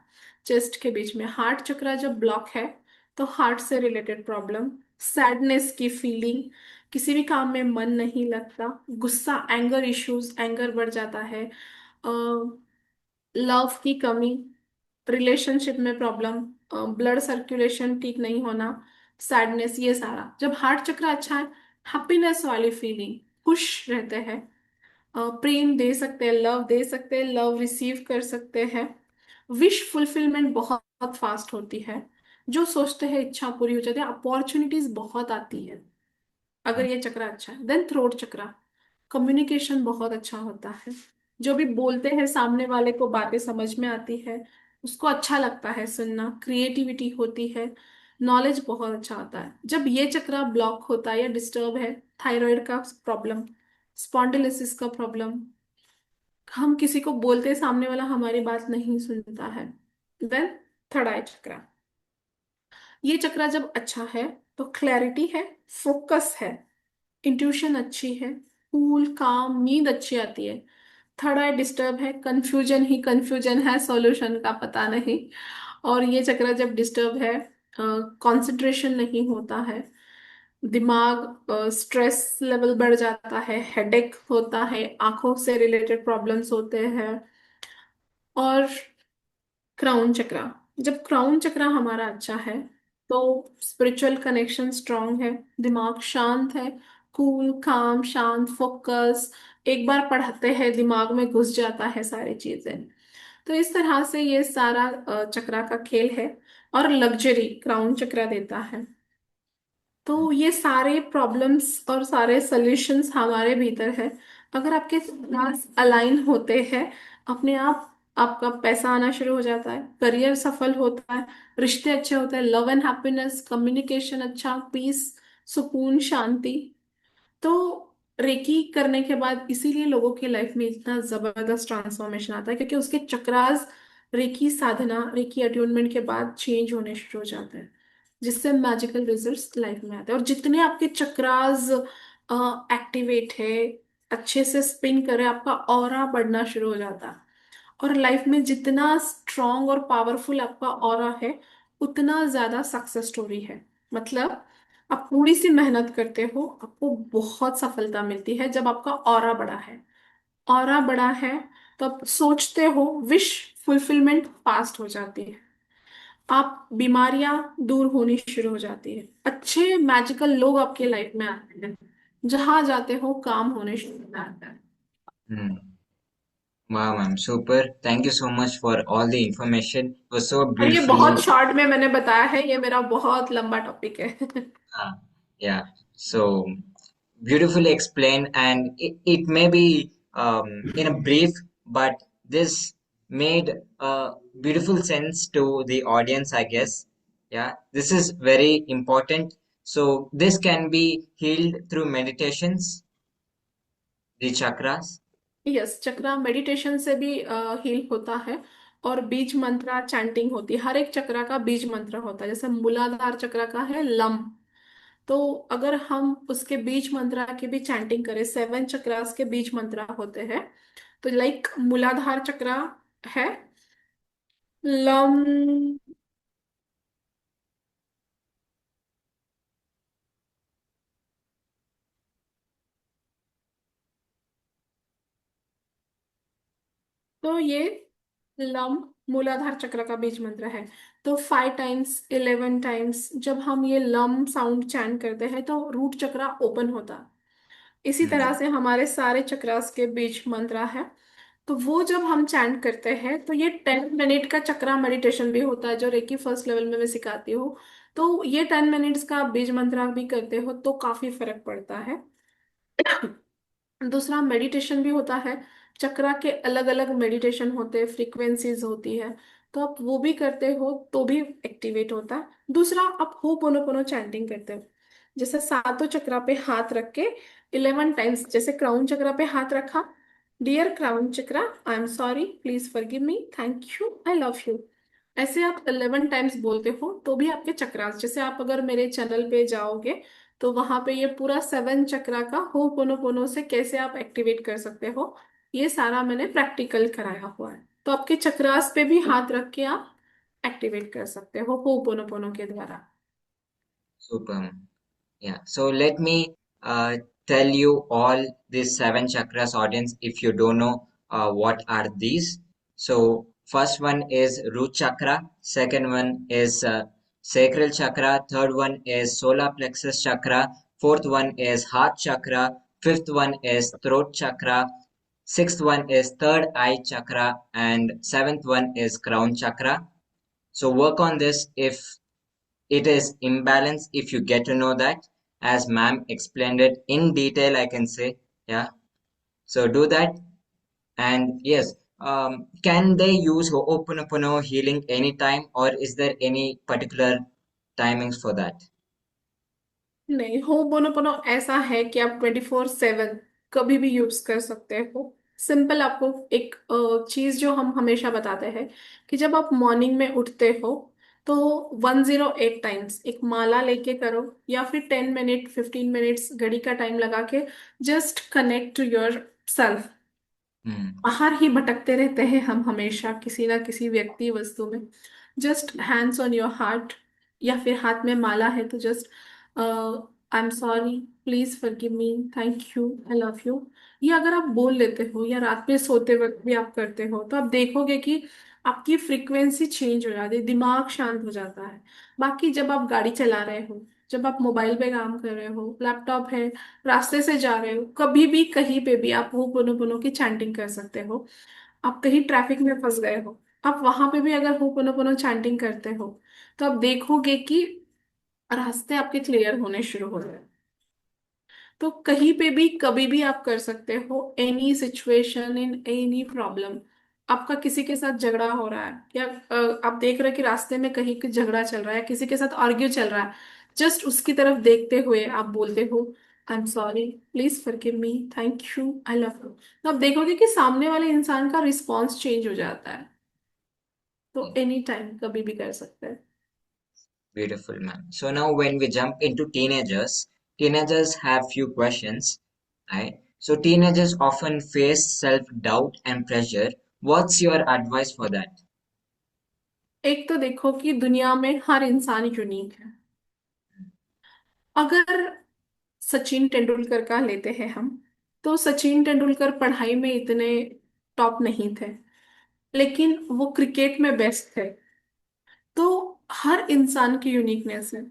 [SPEAKER 2] चेस्ट के बीच में। हार्ट चक्र जब ब्लॉक है, तो हार्ट से रिलेटेड प्रॉब्लम, सैडनेस की फीलिंग, किसी भी काम में मन नहीं लगता, गुस्सा, एंगर इश्यूज, एंगर बढ़ जाता है, लव की कमी, रिलेशनशिप में प्रॉब्लम, ब्लड सर्कुलेशन ठीक नहीं होना, सैडनेस, ये सारा। जब हार्ट चक्र अच्छा है, हैप्पीनेस वाली फीलिंग, खुश रहते हैं, प्रेम दे सकते हैं, लव दे सकते हैं, लव रिसीव कर सकते हैं, विश फुलफिलमेंट बहुत बहुत फास्ट होती है, जो सोचते हैं इच्छा पूरी हो जाती है, अपॉर्चुनिटीज बहुत आती है अगर ये चक्र अच्छा है। देन थ्रोट चक्र, कम्युनिकेशन बहुत अच्छा होता है, जो भी बोलते हैं सामने वाले को बातें समझ में आती है, उसको अच्छा लगता है सुनना, क्रिएटिविटी होती है, नॉलेज बहुत अच्छा आता है। जब ये चक्र ब्लॉक होता है या डिस्टर्ब है, थायराइड का प्रॉब्लम, स्पॉन्डिलोसिस का प्रॉब्लम, हम किसी को बोलते सामने वाला हमारी बात नहीं सुनता है। देन थर्ड आई चक्र, ये चक्र जब अच्छा है, तो क्लैरिटी है, फोकस है, इंट्यूशन अच्छी है, कूल काम, नींद अच्छी आती है। थर्ड आई डिस्टर्ब है, कंफ्यूजन ही कंफ्यूजन है, सॉल्यूशन का पता नहीं। और ये चक्र जब डिस्टर्ब है, कंसंट्रेशन नहीं होता है, दिमाग, स्ट्रेस लेवल बढ़ जाता है, हेडेक होता है, आंखों से रिलेटेड प्रॉब्लम्स होते हैं। और क्राउन चक्र, जब क्राउन चक्र हमारा अच्छा है, तो स्पिरिचुअल कनेक्शन स्ट्रांग है, दिमाग शांत है, कूल काम, शांत, फोकस, एक बार पढ़ाते हैं दिमाग में घुस जाता है सारी चीजें। तो इस तरह से ये सारा चक्रा का खेल है। और लग्जरी क्राउन चक्रा देता है। तो ये सारे प्रॉब्लम्स और सारे सॉल्यूशंस हमारे भीतर है। अगर आपके पास अलाइन होते हैं, अपने आप आपका पैसा आना शुरू हो जाता है, करियर सफल होता है, रिश्ते अच्छे होते हैं, लव एंड हैप्पीनेस, कम्युनिकेशन अच्छा, पीस, सुकून, शांति। तो रेकी करने के बाद इसीलिए लोगों की लाइफ में इतना जबरदस्त ट्रांसफॉर्मेशन आता है, क्योंकि उसके चक्रास रेकी साधना, रेकी अट्यूनमेंट के बाद चेंज होने शुरू हो जाते हैं, जिससे मैजिकल रिजल्ट्स लाइफ में आते हैं। और जितने आपके चक्रास एक्टिवेट है, अच्छे से स्पिन करे, आपका ऑरा बढ़ना शुरू हो जाता है। और लाइफ में जितना स्ट्रांग और पावरफुल आपका ऑरा है, उतना ज्यादा सक्सेस स्टोरी है। मतलब आप थोड़ी सी मेहनत करते हो, आपको बहुत सफलता मिलती है जब आपका ऑरा बड़ा है। ऑरा बड़ा है तो आप सोचते हो, विश फुलफिलमेंट फास्ट हो जाती है। आप बीमारियां दूर होनी शुरू हो जाती है, अच्छे मैजिकल लोग आपके लाइफ में आते हैं, जहां जाते हो काम होने शुरू हो जाता है।
[SPEAKER 1] Hmm. Wow, ma'am, super. Thank you so much for all the information. It was so
[SPEAKER 2] और ये
[SPEAKER 1] beautifully.
[SPEAKER 2] बहुत शॉर्ट में मैंने बताया है, ये मेरा बहुत लंबा टॉपिक है।
[SPEAKER 1] Yeah. So beautifully explained, and it may be in a brief, but this made beautiful sense to the audience, I guess. Yeah, this is very important. So this can be healed through meditations, the chakras.
[SPEAKER 2] Yes, chakra meditation से भी हील होता है। और बीज मंत्रा चैंटिंग होती है, हर एक चक्रा का बीज मंत्र होता है। जैसे मूलाधार चक्रा का है लम। तो अगर हम उसके बीज मंत्रा की भी चैंटिंग करें, 7 चक्रास के बीज मंत्रा होते हैं। तो लाइक मूलाधार चक्रा है लम। तो ये लम मूलाधार चक्र का बीज मंत्र है। तो 5 टाइम्स, 11 टाइम्स जब हम ये लम साउंड चैंट करते हैं, तो रूट चक्र ओपन होता है। इसी तरह
[SPEAKER 1] Hmm.
[SPEAKER 2] से हमारे सारे चक्रास के बीज मंत्र है। तो वो जब हम चैंट करते हैं, तो ये 10 मिनट का चक्रा मेडिटेशन भी होता है, जो रेकी फर्स्ट लेवल में मैं सिखाती हूँ। तो ये 10 मिनट्स का बीज मंत्र भी करते हो तो काफी फर्क पड़ता है। दूसरा मेडिटेशन भी होता है। चक्रा के अलग अलग मेडिटेशन होते हैं, फ्रीक्वेंसीज होती है। तो आप वो भी करते हो तो भी एक्टिवेट होता है। दूसरा, आप हो पोनो पोनो चैंटिंग करते हो। जैसे सातों चक्रा पे हाथ रख के 11 टाइम्स, जैसे क्राउन चक्रा पे हाथ रखा, dear crown chakra, I am sorry, please forgive me, thank you, I love you. ऐसे आप 11 टाइम्स बोलते हो तो भी आपके चक्रास, जैसे आप अगर मेरे चैनल पे जाओगे, तो वहां पे ये पूरा 7 चक्रा का हो पोनो पोनो से कैसे आप एक्टिवेट कर सकते हो, ये सारा मैंने प्रैक्टिकल कराया हुआ है। तो आपके चक्रास पे भी हाथ रख के आप एक्टिवेट कर सकते हो पोनो पोनो के द्वारा।
[SPEAKER 1] Super. Yeah, so let me tell you all these seven chakras, audience, if you don't know what are these. So, first one is root chakra, second one is sacral chakra, third one is solar plexus chakra, fourth one is heart chakra, fifth one is throat chakra, sixth one is third eye chakra, and seventh one is crown chakra. So, work on this if it is imbalance if you get to know that, as ma'am explained it in detail, I can say. Yeah. So do that. And yes, can they use Ho'oponopono healing anytime, or is there any particular timings for that?
[SPEAKER 2] नहीं, हो बोनो बोनो ऐसा है कि आप 24/7 कभी भी यूज कर सकते हो। सिंपल, आपको एक चीज जो हम हमेशा बताते हैं, कि जब आप मॉर्निंग में उठते हो, तो 108 टाइम्स एक माला लेके करो, या फिर 10 मिनट 15 मिनट्स घड़ी का टाइम लगा के just connect to yourself.
[SPEAKER 1] Hmm.
[SPEAKER 2] बाहर ही भटकते रहते हैं हम हमेशा, किसी ना किसी व्यक्ति वस्तु में। Just hands on your heart, या फिर हाथ में माला है तो just I am sorry, please forgive me, thank you, I love you. ये अगर आप बोल लेते हो, या रात में सोते वक्त भी आप करते हो, तो आप देखोगे कि आपकी फ्रीक्वेंसी चेंज हो जाती है, दिमाग शांत हो जाता है। बाकी जब आप गाड़ी चला रहे हो, जब आप मोबाइल पे काम कर रहे हो, लैपटॉप है, रास्ते से जा रहे हो, कभी भी कहीं पे भी आप हो बोनो बोनो की चैंटिंग कर सकते हो। आप कहीं ट्रैफिक में फंस गए हो, आप वहां पे भी अगर होपोनोपोनो चैंटिंग करते हो, तो आप देखोगे कि रास्ते आपके क्लियर होने शुरू हो रहे हैं। तो कहीं पे भी कभी भी आप कर सकते हो, any situation in any problem. आपका किसी के साथ झगड़ा हो रहा है, या आप देख रहे हैं कि रास्ते में कहीं कुछ झगड़ा चल रहा है, किसी के साथ आर्ग्यू चल रहा है, जस्ट उसकी तरफ देखते हुए आप बोलते हो, I am sorry, please forgive me, thank you, I love you. तो आप देखोगे कि सामने वाले इंसान का रिस्पॉन्स चेंज हो जाता है। तो एनी टाइम कभी भी कर सकते हैं।
[SPEAKER 1] Beautiful, man. So now when we jump into teenagers, teenagers have few questions, right? So teenagers often face self-doubt and pressure. What's your advice for that?
[SPEAKER 2] एक तो देखो कि दुनिया में हर इंसान यूनिक है। अगर सचिन तेंदुलकर का लेते हैं हम, तो सचिन तेंदुलकर पढ़ाई में इतने टॉप नहीं थे, लेकिन वो क्रिकेट में बेस्ट थे। तो हर इंसान की यूनिकनेस है।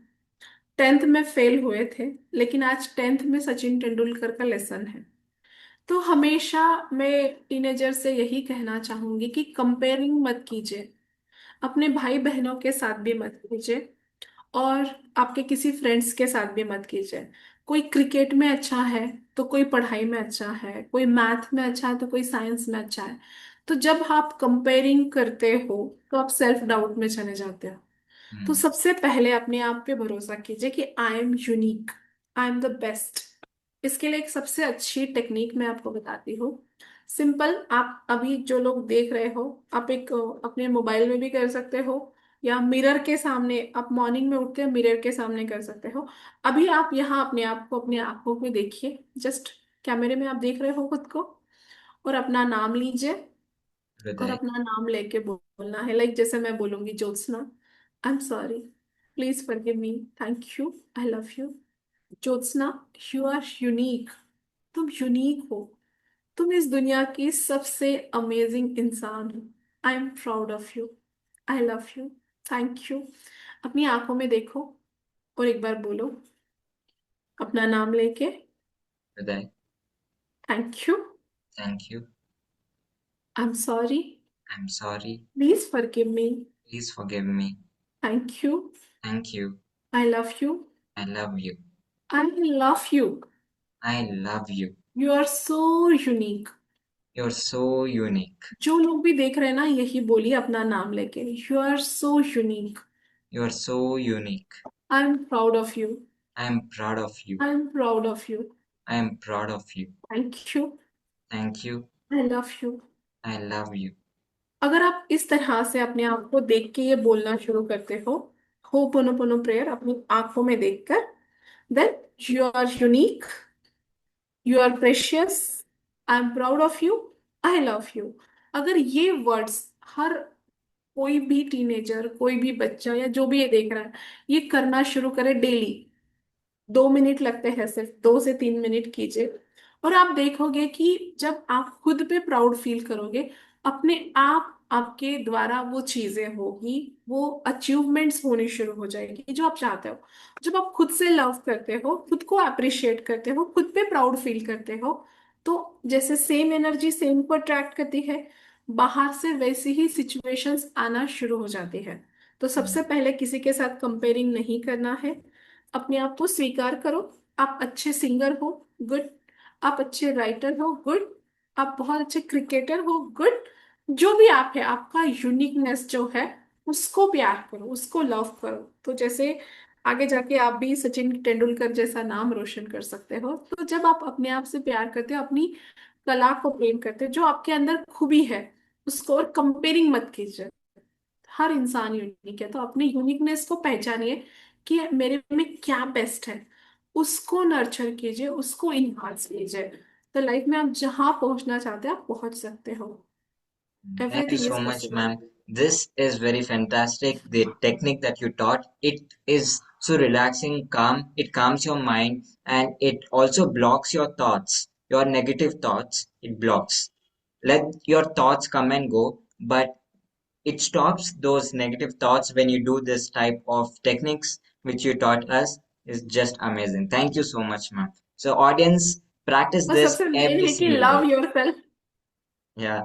[SPEAKER 2] टेंथ में फेल हुए थे, लेकिन आज टेंथ में सचिन तेंदुलकर का लेसन है। तो हमेशा मैं टीनेजर से यही कहना चाहूंगी कि कंपेयरिंग मत कीजिए, अपने भाई बहनों के साथ भी मत कीजिए, और आपके किसी फ्रेंड्स के साथ भी मत कीजिए। कोई क्रिकेट में अच्छा है तो कोई पढ़ाई में अच्छा है, कोई मैथ में अच्छा है तो कोई साइंस में अच्छा है। तो जब आप कंपेयरिंग करते हो, तो आप सेल्फ डाउट में चले जाते हो। तो
[SPEAKER 1] Hmm.
[SPEAKER 2] सबसे पहले अपने आप पे भरोसा कीजिए कि I am unique, I am the best. इसके लिए एक सबसे अच्छी टेक्निक मैं आपको बताती हूँ। सिंपल, आप अभी जो लोग देख रहे हो, आप एक अपने मोबाइल में भी कर सकते हो, या मिरर के सामने, आप मॉर्निंग में उठते हो मिरर के सामने कर सकते हो। अभी आप यहाँ अपने आप को अपने आंखों में देखिए, जस्ट कैमरे में आप देख रहे हो खुद को, और अपना नाम लीजिए, और
[SPEAKER 1] Hriday,
[SPEAKER 2] अपना नाम लेके बोलना है, लाइक जैसे मैं बोलूंगी Jyotsna, I am sorry, please forgive me, thank you, I love you. Jyotsna, you are unique, तुम यूनिक हो, तुम इस दुनिया की सबसे अमेजिंग इंसान हो। I am proud of you, I love you, thank you. अपनी आंखों में देखो और एक बार बोलो अपना नाम लेके,
[SPEAKER 1] Hriday,
[SPEAKER 2] thank you,
[SPEAKER 1] thank you.
[SPEAKER 2] I am sorry,
[SPEAKER 1] I'm sorry.
[SPEAKER 2] Please forgive me,
[SPEAKER 1] Please forgive me.
[SPEAKER 2] Thank you,
[SPEAKER 1] Thank you.
[SPEAKER 2] I love you,
[SPEAKER 1] I love you.
[SPEAKER 2] I love you.
[SPEAKER 1] I love you.
[SPEAKER 2] You are so unique.
[SPEAKER 1] You're so unique.
[SPEAKER 2] जो लोग भी देख रहे हैं ना, यही बोलिए अपना नाम लेके, you are so unique,
[SPEAKER 1] You're so unique.
[SPEAKER 2] I am proud of you,
[SPEAKER 1] I'm proud of you.
[SPEAKER 2] I am proud of you,
[SPEAKER 1] I'm proud of you.
[SPEAKER 2] Thank you,
[SPEAKER 1] Thank you.
[SPEAKER 2] I love you.
[SPEAKER 1] I love you.
[SPEAKER 2] अगर आप इस तरह से अपने आप को देख के ये बोलना शुरू करते हो पोनो पोनो प्रेयर अपनी आंखों में देखकर, then you are unique, you are precious, I am proud of you, I love you. अगर ये वर्ड्स हर कोई भी टीनेजर, कोई भी बच्चा, या जो भी ये देख रहा है, ये करना शुरू करे डेली, 2 मिनट लगते हैं, सिर्फ 2 से 3 मिनट कीजिए, और आप देखोगे कि जब आप खुद पे प्राउड फील करोगे, अपने आप आपके द्वारा वो चीजें होगी, वो अचीवमेंट्स होनी शुरू हो जाएगी जो आप चाहते हो। जब आप खुद से लव करते हो, खुद को अप्रिशिएट करते हो, खुद पे प्राउड फील करते हो, तो जैसे सेम एनर्जी सेम को अट्रैक्ट करती है, बाहर से वैसी ही सिचुएशंस आना शुरू हो जाती है। तो सबसे पहले किसी के साथ कंपेयरिंग नहीं करना है। अपने आप को स्वीकार करो, आप अच्छे सिंगर हो, गुड। आप अच्छे राइटर हो, गुड। आप बहुत अच्छे क्रिकेटर हो, गुड। जो भी आप है, आपका यूनिकनेस जो है, उसको प्यार करो, उसको लव करो। तो जैसे आगे जाके आप भी सचिन तेंदुलकर जैसा नाम रोशन कर सकते हो। तो जब आप अपने आप से प्यार करते हो, अपनी कला को प्रेम करते हो, जो आपके अंदर खूबी है, उसको, और कंपेयरिंग मत कीजिए। हर इंसान यूनिक है, तो अपने यूनिकनेस को पहचानिए कि मेरे में क्या बेस्ट है, उसको नर्चर कीजिए, उसको इन्हांस कीजिए। तो लाइफ में आप जहां पहुंचना चाहते हैं, आप पहुंच सकते हो।
[SPEAKER 1] Thank you
[SPEAKER 2] everything
[SPEAKER 1] so
[SPEAKER 2] is
[SPEAKER 1] much,
[SPEAKER 2] possible.
[SPEAKER 1] ma'am. This is very fantastic. The technique that you taught, it is so relaxing, calm. It calms your mind and it also blocks your thoughts, your negative thoughts. It blocks. Let your thoughts come and go, but it stops those negative thoughts when you do this type of techniques which you taught us is just amazing. Thank you so much, ma'am. So audience, practice
[SPEAKER 2] और
[SPEAKER 1] this
[SPEAKER 2] सबसे मेन
[SPEAKER 1] every
[SPEAKER 2] है कि
[SPEAKER 1] single
[SPEAKER 2] love
[SPEAKER 1] day.
[SPEAKER 2] Your self.
[SPEAKER 1] Yeah.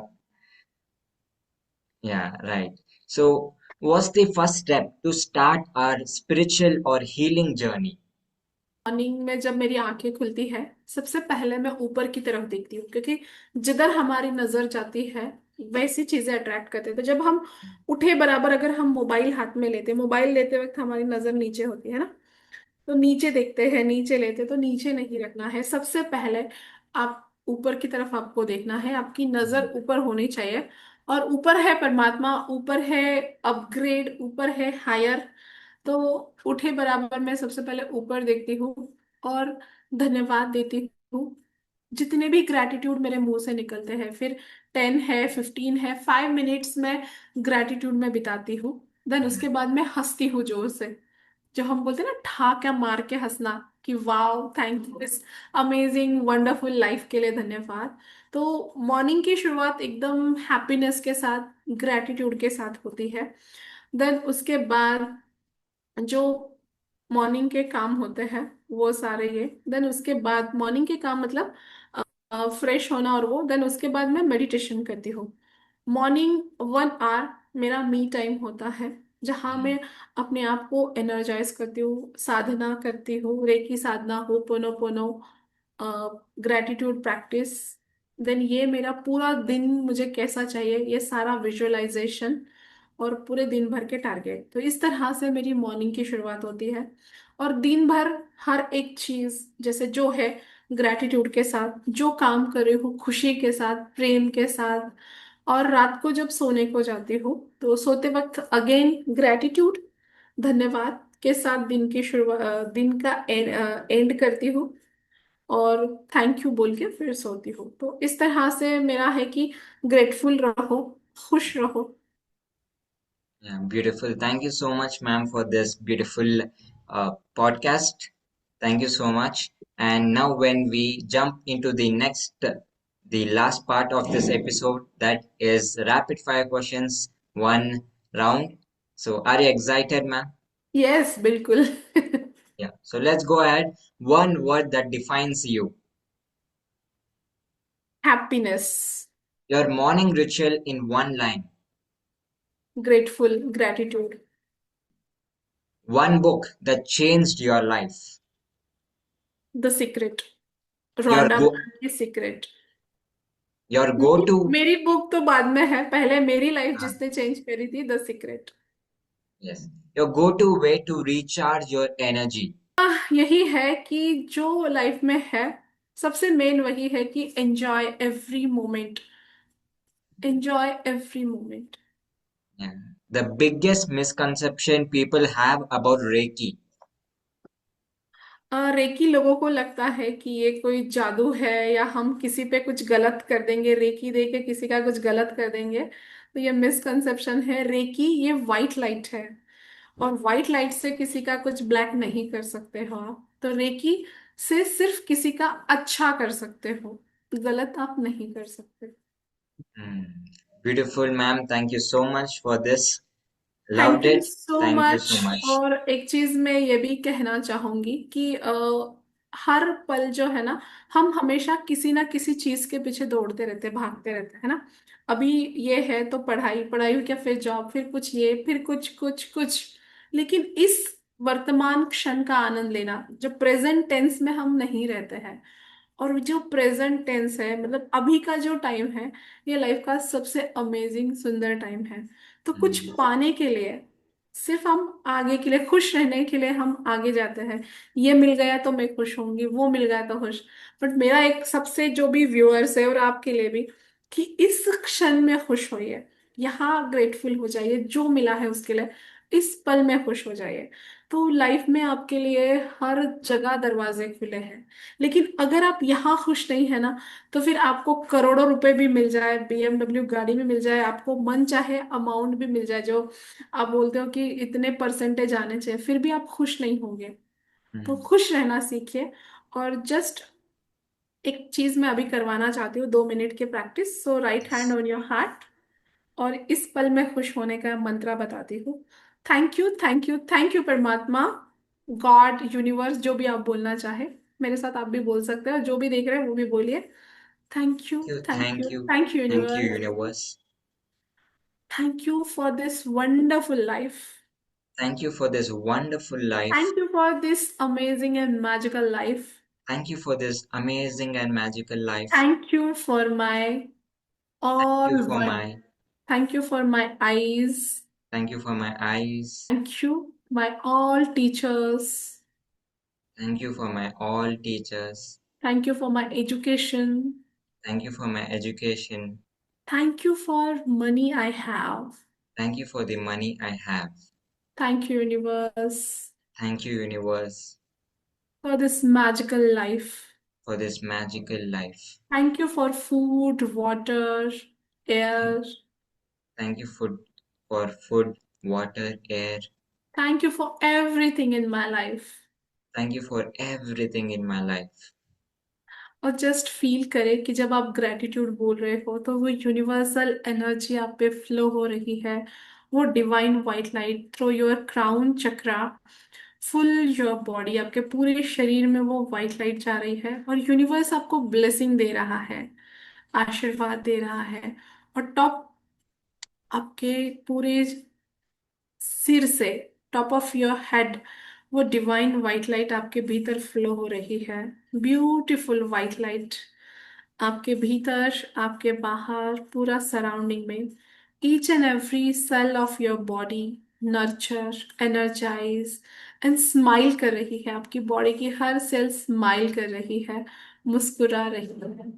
[SPEAKER 1] Yeah, right. So, what's the first step to start our spiritual or healing journey?
[SPEAKER 2] Morning में जब मेरी आंखें खुलती है, सबसे पहले मैं ऊपर की तरफ देखती हूँ, क्योंकि जिधर हमारी नजर जाती है वैसी चीजें अट्रैक्ट करते हैं। तो जब हम उठे बराबर अगर हम मोबाइल हाथ में लेते, मोबाइल लेते वक्त हमारी नजर नीचे होती है ना, तो नीचे देखते हैं, नीचे लेते, तो नीचे नहीं रखना है। सबसे पहले आप ऊपर की तरफ आपको देखना है, आपकी नजर ऊपर होनी चाहिए। और ऊपर है परमात्मा, ऊपर है अपग्रेड, ऊपर है हायर। तो उठे बराबर मैं सबसे पहले ऊपर देखती हूँ और धन्यवाद देती हूँ। जितने भी ग्रैटिट्यूड मेरे मुंह से निकलते हैं, फिर 10 है, 15 है, 5 मिनट्स में ग्रैटिट्यूड में बिताती हूँ। देन उसके बाद मैं हंसती हूँ जोर से, जो हम बोलते हैं ना, ठहाका मार के हंसना, कि वाओ, थैंक यू इस अमेजिंग वंडरफुल लाइफ के लिए, धन्यवाद। तो मॉर्निंग की शुरुआत एकदम हैप्पीनेस के साथ, ग्रैटिट्यूड के साथ होती है। देन उसके बाद जो मॉर्निंग के काम होते हैं वो सारे ये, देन उसके बाद मॉर्निंग के काम मतलब फ्रेश होना और वो, देन उसके बाद मैं मेडिटेशन करती हूँ। मॉर्निंग 1 आवर मेरा मी टाइम होता है, जहाँ मैं अपने आप को एनर्जाइज करती हूँ, साधना करती हूँ, रेकी साधना हो, पोनो पोनो, ग्रेटिट्यूड प्रैक्टिस। देन ये मेरा पूरा दिन मुझे कैसा चाहिए, ये सारा विजुअलाइजेशन, और पूरे दिन भर के टारगेट। तो इस तरह से मेरी मॉर्निंग की शुरुआत होती है। और दिन भर हर एक चीज जैसे जो है, ग्रैटिट्यूड के साथ जो काम कर रही हूँ, खुशी के साथ, प्रेम के साथ। और रात को जब सोने को जाती हूँ, तो सोते वक्त अगेन ग्रैटिट्यूड, धन्यवाद के साथ दिन की शुरुआत, दिन का एंड करती हूँ। और थैंक यू बोल के फिर सोती हूँ। तो इस तरह से मेरा है कि ग्रेटफुल रहो, खुश रहो।
[SPEAKER 1] Yeah, beautiful. Thank you so much, ma'am, for this beautiful podcast. Thank you so much. And now, when we jump into the next, the last part of this episode, that is rapid fire questions, one round. So, are you excited, ma'am?
[SPEAKER 2] Yes, बिल्कुल।
[SPEAKER 1] Yeah. So, let's go ahead. One word that defines you.
[SPEAKER 2] Happiness.
[SPEAKER 1] Your morning ritual in one line.
[SPEAKER 2] Grateful, gratitude.
[SPEAKER 1] One book that changed your life.
[SPEAKER 2] The secret,
[SPEAKER 1] Your
[SPEAKER 2] Rhonda
[SPEAKER 1] go,
[SPEAKER 2] की सीक्रेट।
[SPEAKER 1] your
[SPEAKER 2] मेरी
[SPEAKER 1] go-to.
[SPEAKER 2] मेरी बुक तो बाद में है, पहले मेरी लाइफ जिसने चेंज करी थी, the secret.
[SPEAKER 1] Yes. Your go-to way to recharge your energy.
[SPEAKER 2] यही है कि जो लाइफ में है, सबसे मेन वही है कि enjoy every moment, enjoy every moment.
[SPEAKER 1] Yeah. The biggest misconception people have about Reiki.
[SPEAKER 2] Reiki लोगों को लगता है कि ये कोई जादू है, या हम किसी पे कुछ गलत कर देंगे, रेकी दे के किसी का कुछ गलत कर देंगे। तो ये मिसकंसेप्शन है। रेकी ये वाइट लाइट है, और वाइट लाइट से किसी का कुछ ब्लैक नहीं कर सकते हो आप। तो रेकी से सिर्फ किसी का अच्छा कर सकते हो, गलत आप नहीं कर सकते।
[SPEAKER 1] Hmm. Beautiful, ma'am. Thank you so much for this.
[SPEAKER 2] Thank
[SPEAKER 1] Loved
[SPEAKER 2] you
[SPEAKER 1] it.
[SPEAKER 2] So
[SPEAKER 1] Thank you so
[SPEAKER 2] much.
[SPEAKER 1] much.
[SPEAKER 2] और एक चीज मैं ये भी कहना चाहूंगी कि हर पल जो है ना, हम हमेशा किसी ना किसी चीज के पीछे दौड़ते रहते, भागते रहते हैं ना। अभी ये है तो पढ़ाई, पढ़ाई हुई क्या, फिर जॉब, फिर कुछ ये, फिर कुछ कुछ कुछ। लेकिन इस वर्तमान क्षण का आनंद लेना, जो प्रेजेंट टेंस में हम नहीं रहते हैं। और जो प्रेजेंट टेंस है, मतलब अभी का जो टाइम है, ये लाइफ का सबसे अमेजिंग सुंदर टाइम है। तो कुछ
[SPEAKER 1] Hmm.
[SPEAKER 2] पाने के लिए, सिर्फ हम आगे के लिए, खुश रहने के लिए हम आगे जाते हैं। ये मिल गया तो मैं खुश होंगी, वो मिल गया तो खुश। बट मेरा एक सबसे, जो भी व्यूअर्स है और आपके लिए भी, कि इस क्षण में खुश होइए, यहाँ ग्रेटफुल हो जाइए जो मिला है उसके लिए, इस पल में खुश हो जाइए। तो लाइफ में आपके लिए हर जगह दरवाजे खुले हैं। लेकिन अगर आप यहाँ खुश नहीं है ना, तो फिर आपको करोड़ों रुपए भी मिल जाए, BMW गाड़ी भी मिल जाए, आपको मन चाहे अमाउंट भी मिल जाए, जो आप बोलते हो कि इतने परसेंटेज आने चाहिए, फिर भी आप खुश नहीं होंगे। तो
[SPEAKER 1] Hmm.
[SPEAKER 2] खुश रहना सीखिए। और जस्ट एक चीज मैं अभी करवाना चाहती हूँ, 2 मिनट की practice. So right hand
[SPEAKER 1] Yes.
[SPEAKER 2] On your heart, और इस पल में खुश होने का मंत्र बताती हूँ। Thank you, thank you, thank you परमात्मा, गॉड, यूनिवर्स, जो भी आप बोलना चाहे। मेरे साथ आप भी बोल सकते हैं, और जो भी देख रहे हैं वो भी बोलिए। Thank you,
[SPEAKER 1] Thank you.
[SPEAKER 2] Thank
[SPEAKER 1] Thank
[SPEAKER 2] you,
[SPEAKER 1] you.
[SPEAKER 2] Thank you
[SPEAKER 1] Thank you,
[SPEAKER 2] universe.
[SPEAKER 1] universe.
[SPEAKER 2] Thank you for this wonderful life.
[SPEAKER 1] Thank you for this wonderful life.
[SPEAKER 2] Thank you for this amazing and magical life.
[SPEAKER 1] Thank you for this amazing and magical life.
[SPEAKER 2] Thank you for my all.
[SPEAKER 1] You for my
[SPEAKER 2] Thank you for my eyes.
[SPEAKER 1] Thank you for my eyes.
[SPEAKER 2] Thank you, my all teachers.
[SPEAKER 1] Thank you for my all teachers.
[SPEAKER 2] Thank you for my education.
[SPEAKER 1] Thank you for my education.
[SPEAKER 2] Thank you for money I have.
[SPEAKER 1] Thank you for the money I have.
[SPEAKER 2] Thank you, universe,
[SPEAKER 1] Thank you, universe,
[SPEAKER 2] for this magical life.
[SPEAKER 1] for this magical life.
[SPEAKER 2] Thank you for food, water, air.
[SPEAKER 1] Thank you for food, water, air.
[SPEAKER 2] Thank you for everything in my life.
[SPEAKER 1] Thank you for everything in my life.
[SPEAKER 2] और जस्ट फील करें कि जब आप ग्रेटिट्यूड बोल रहे हो तो वो यूनिवर्सल एनर्जी आप पे फ्लो हो रही है, वो divine white light through your crown chakra, full your body, आपके पूरे शरीर में वो वाइट लाइट जा रही है और यूनिवर्स आपको ब्लेसिंग दे रहा है, आशीर्वाद दे रहा है। और टॉप आपके पूरे सिर से, टॉप ऑफ योर हेड, वो डिवाइन वाइट लाइट आपके भीतर फ्लो हो रही है, ब्यूटीफुल वाइट लाइट आपके भीतर, आपके बाहर, पूरा सराउंडिंग में। Each and every cell of your body nurture, energize and smile कर रही है, आपकी बॉडी की हर सेल स्माइल कर रही है, मुस्कुरा रही है।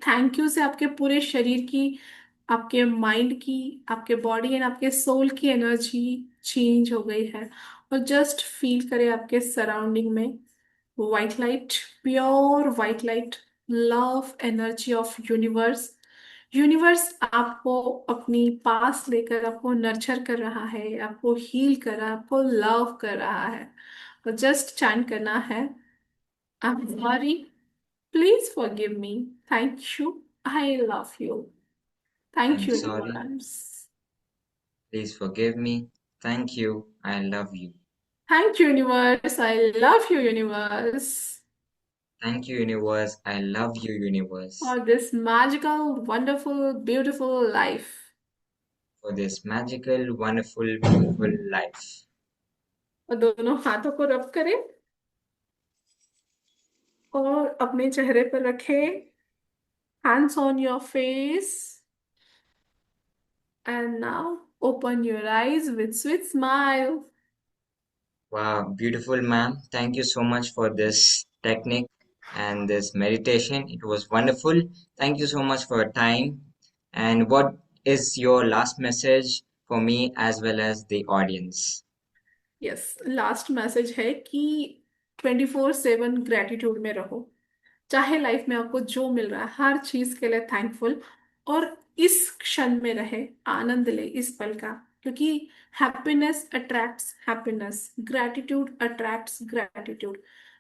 [SPEAKER 2] थैंक यू से आपके पूरे शरीर की, आपके माइंड की, आपके बॉडी एंड आपके सोल की एनर्जी चेंज हो गई है। और जस्ट फील करें आपके सराउंडिंग में white light, pure white light, love energy of universe. Universe आपको अपनी पास लेकर आपको नर्चर कर रहा है, आपको हील कर रहा है, आपको लव कर रहा है। तो जस्ट चैंट करना है, आई am sorry, please forgive me, thank you, I love you, thank
[SPEAKER 1] I'm
[SPEAKER 2] you
[SPEAKER 1] sorry.
[SPEAKER 2] Universe,
[SPEAKER 1] Please forgive me. Thank you. I love you.
[SPEAKER 2] Thank you universe, I love you universe,
[SPEAKER 1] Thank you, universe. I love you, universe,
[SPEAKER 2] for this magical wonderful beautiful life.
[SPEAKER 1] for this magical, wonderful, beautiful life.
[SPEAKER 2] और दोनों हाथों को रब करें और अपने चेहरे पर रखें, hands on your face, and now open your eyes with sweet smile.
[SPEAKER 1] Wow, beautiful, ma'am. Thank you so much for this technique and this meditation. It was wonderful. Thank you so much for your time. And what is your last message for me as well as the audience?
[SPEAKER 2] Yes, last message है कि 24/7 ग्रेटिट्यूड में रहो, चाहे लाइफ में आपको जो मिल रहा है हर चीज के लिए थैंकफुल, और इस क्षण में रहे, आनंद ले इस पल का, क्योंकि happiness attracts happiness, gratitude attracts gratitude.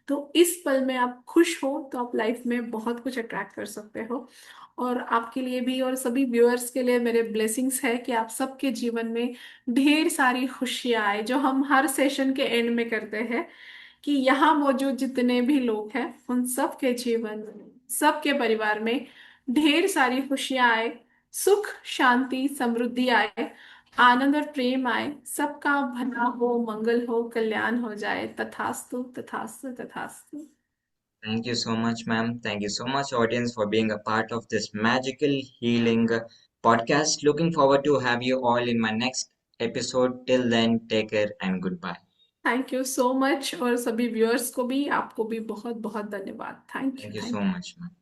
[SPEAKER 2] तो इस पल में आप खुश हो तो आप लाइफ में बहुत कुछ अट्रैक्ट कर सकते हो। और आपके लिए भी और सभी व्यूअर्स के लिए मेरे ब्लेसिंग्स है कि आप सबके जीवन में ढेर सारी खुशियां आए, जो हम हर सेशन के एंड में करते हैं, कि यहाँ मौजूद जितने भी लोग हैं उन सबके जीवन में, सबके परिवार में ढेर सारी खुशियां आए, सुख शांति समृद्धि आए, आनंद और प्रेम आए, सबका भला हो, मंगल हो, कल्याण हो जाए। तथास्तु तथास्तु तथास्तु।
[SPEAKER 1] Thank you so much, ma'am. Thank you so much, audience, for being a part of this magical healing podcast. Looking forward to have you all in my next episode. Till then, take care and goodbye.
[SPEAKER 2] Thank you so much, और सभी व्यूअर्स को भी, आपको भी बहुत बहुत धन्यवाद। Thank
[SPEAKER 1] Thank
[SPEAKER 2] you,
[SPEAKER 1] you so
[SPEAKER 2] thank you.
[SPEAKER 1] much, ma'am.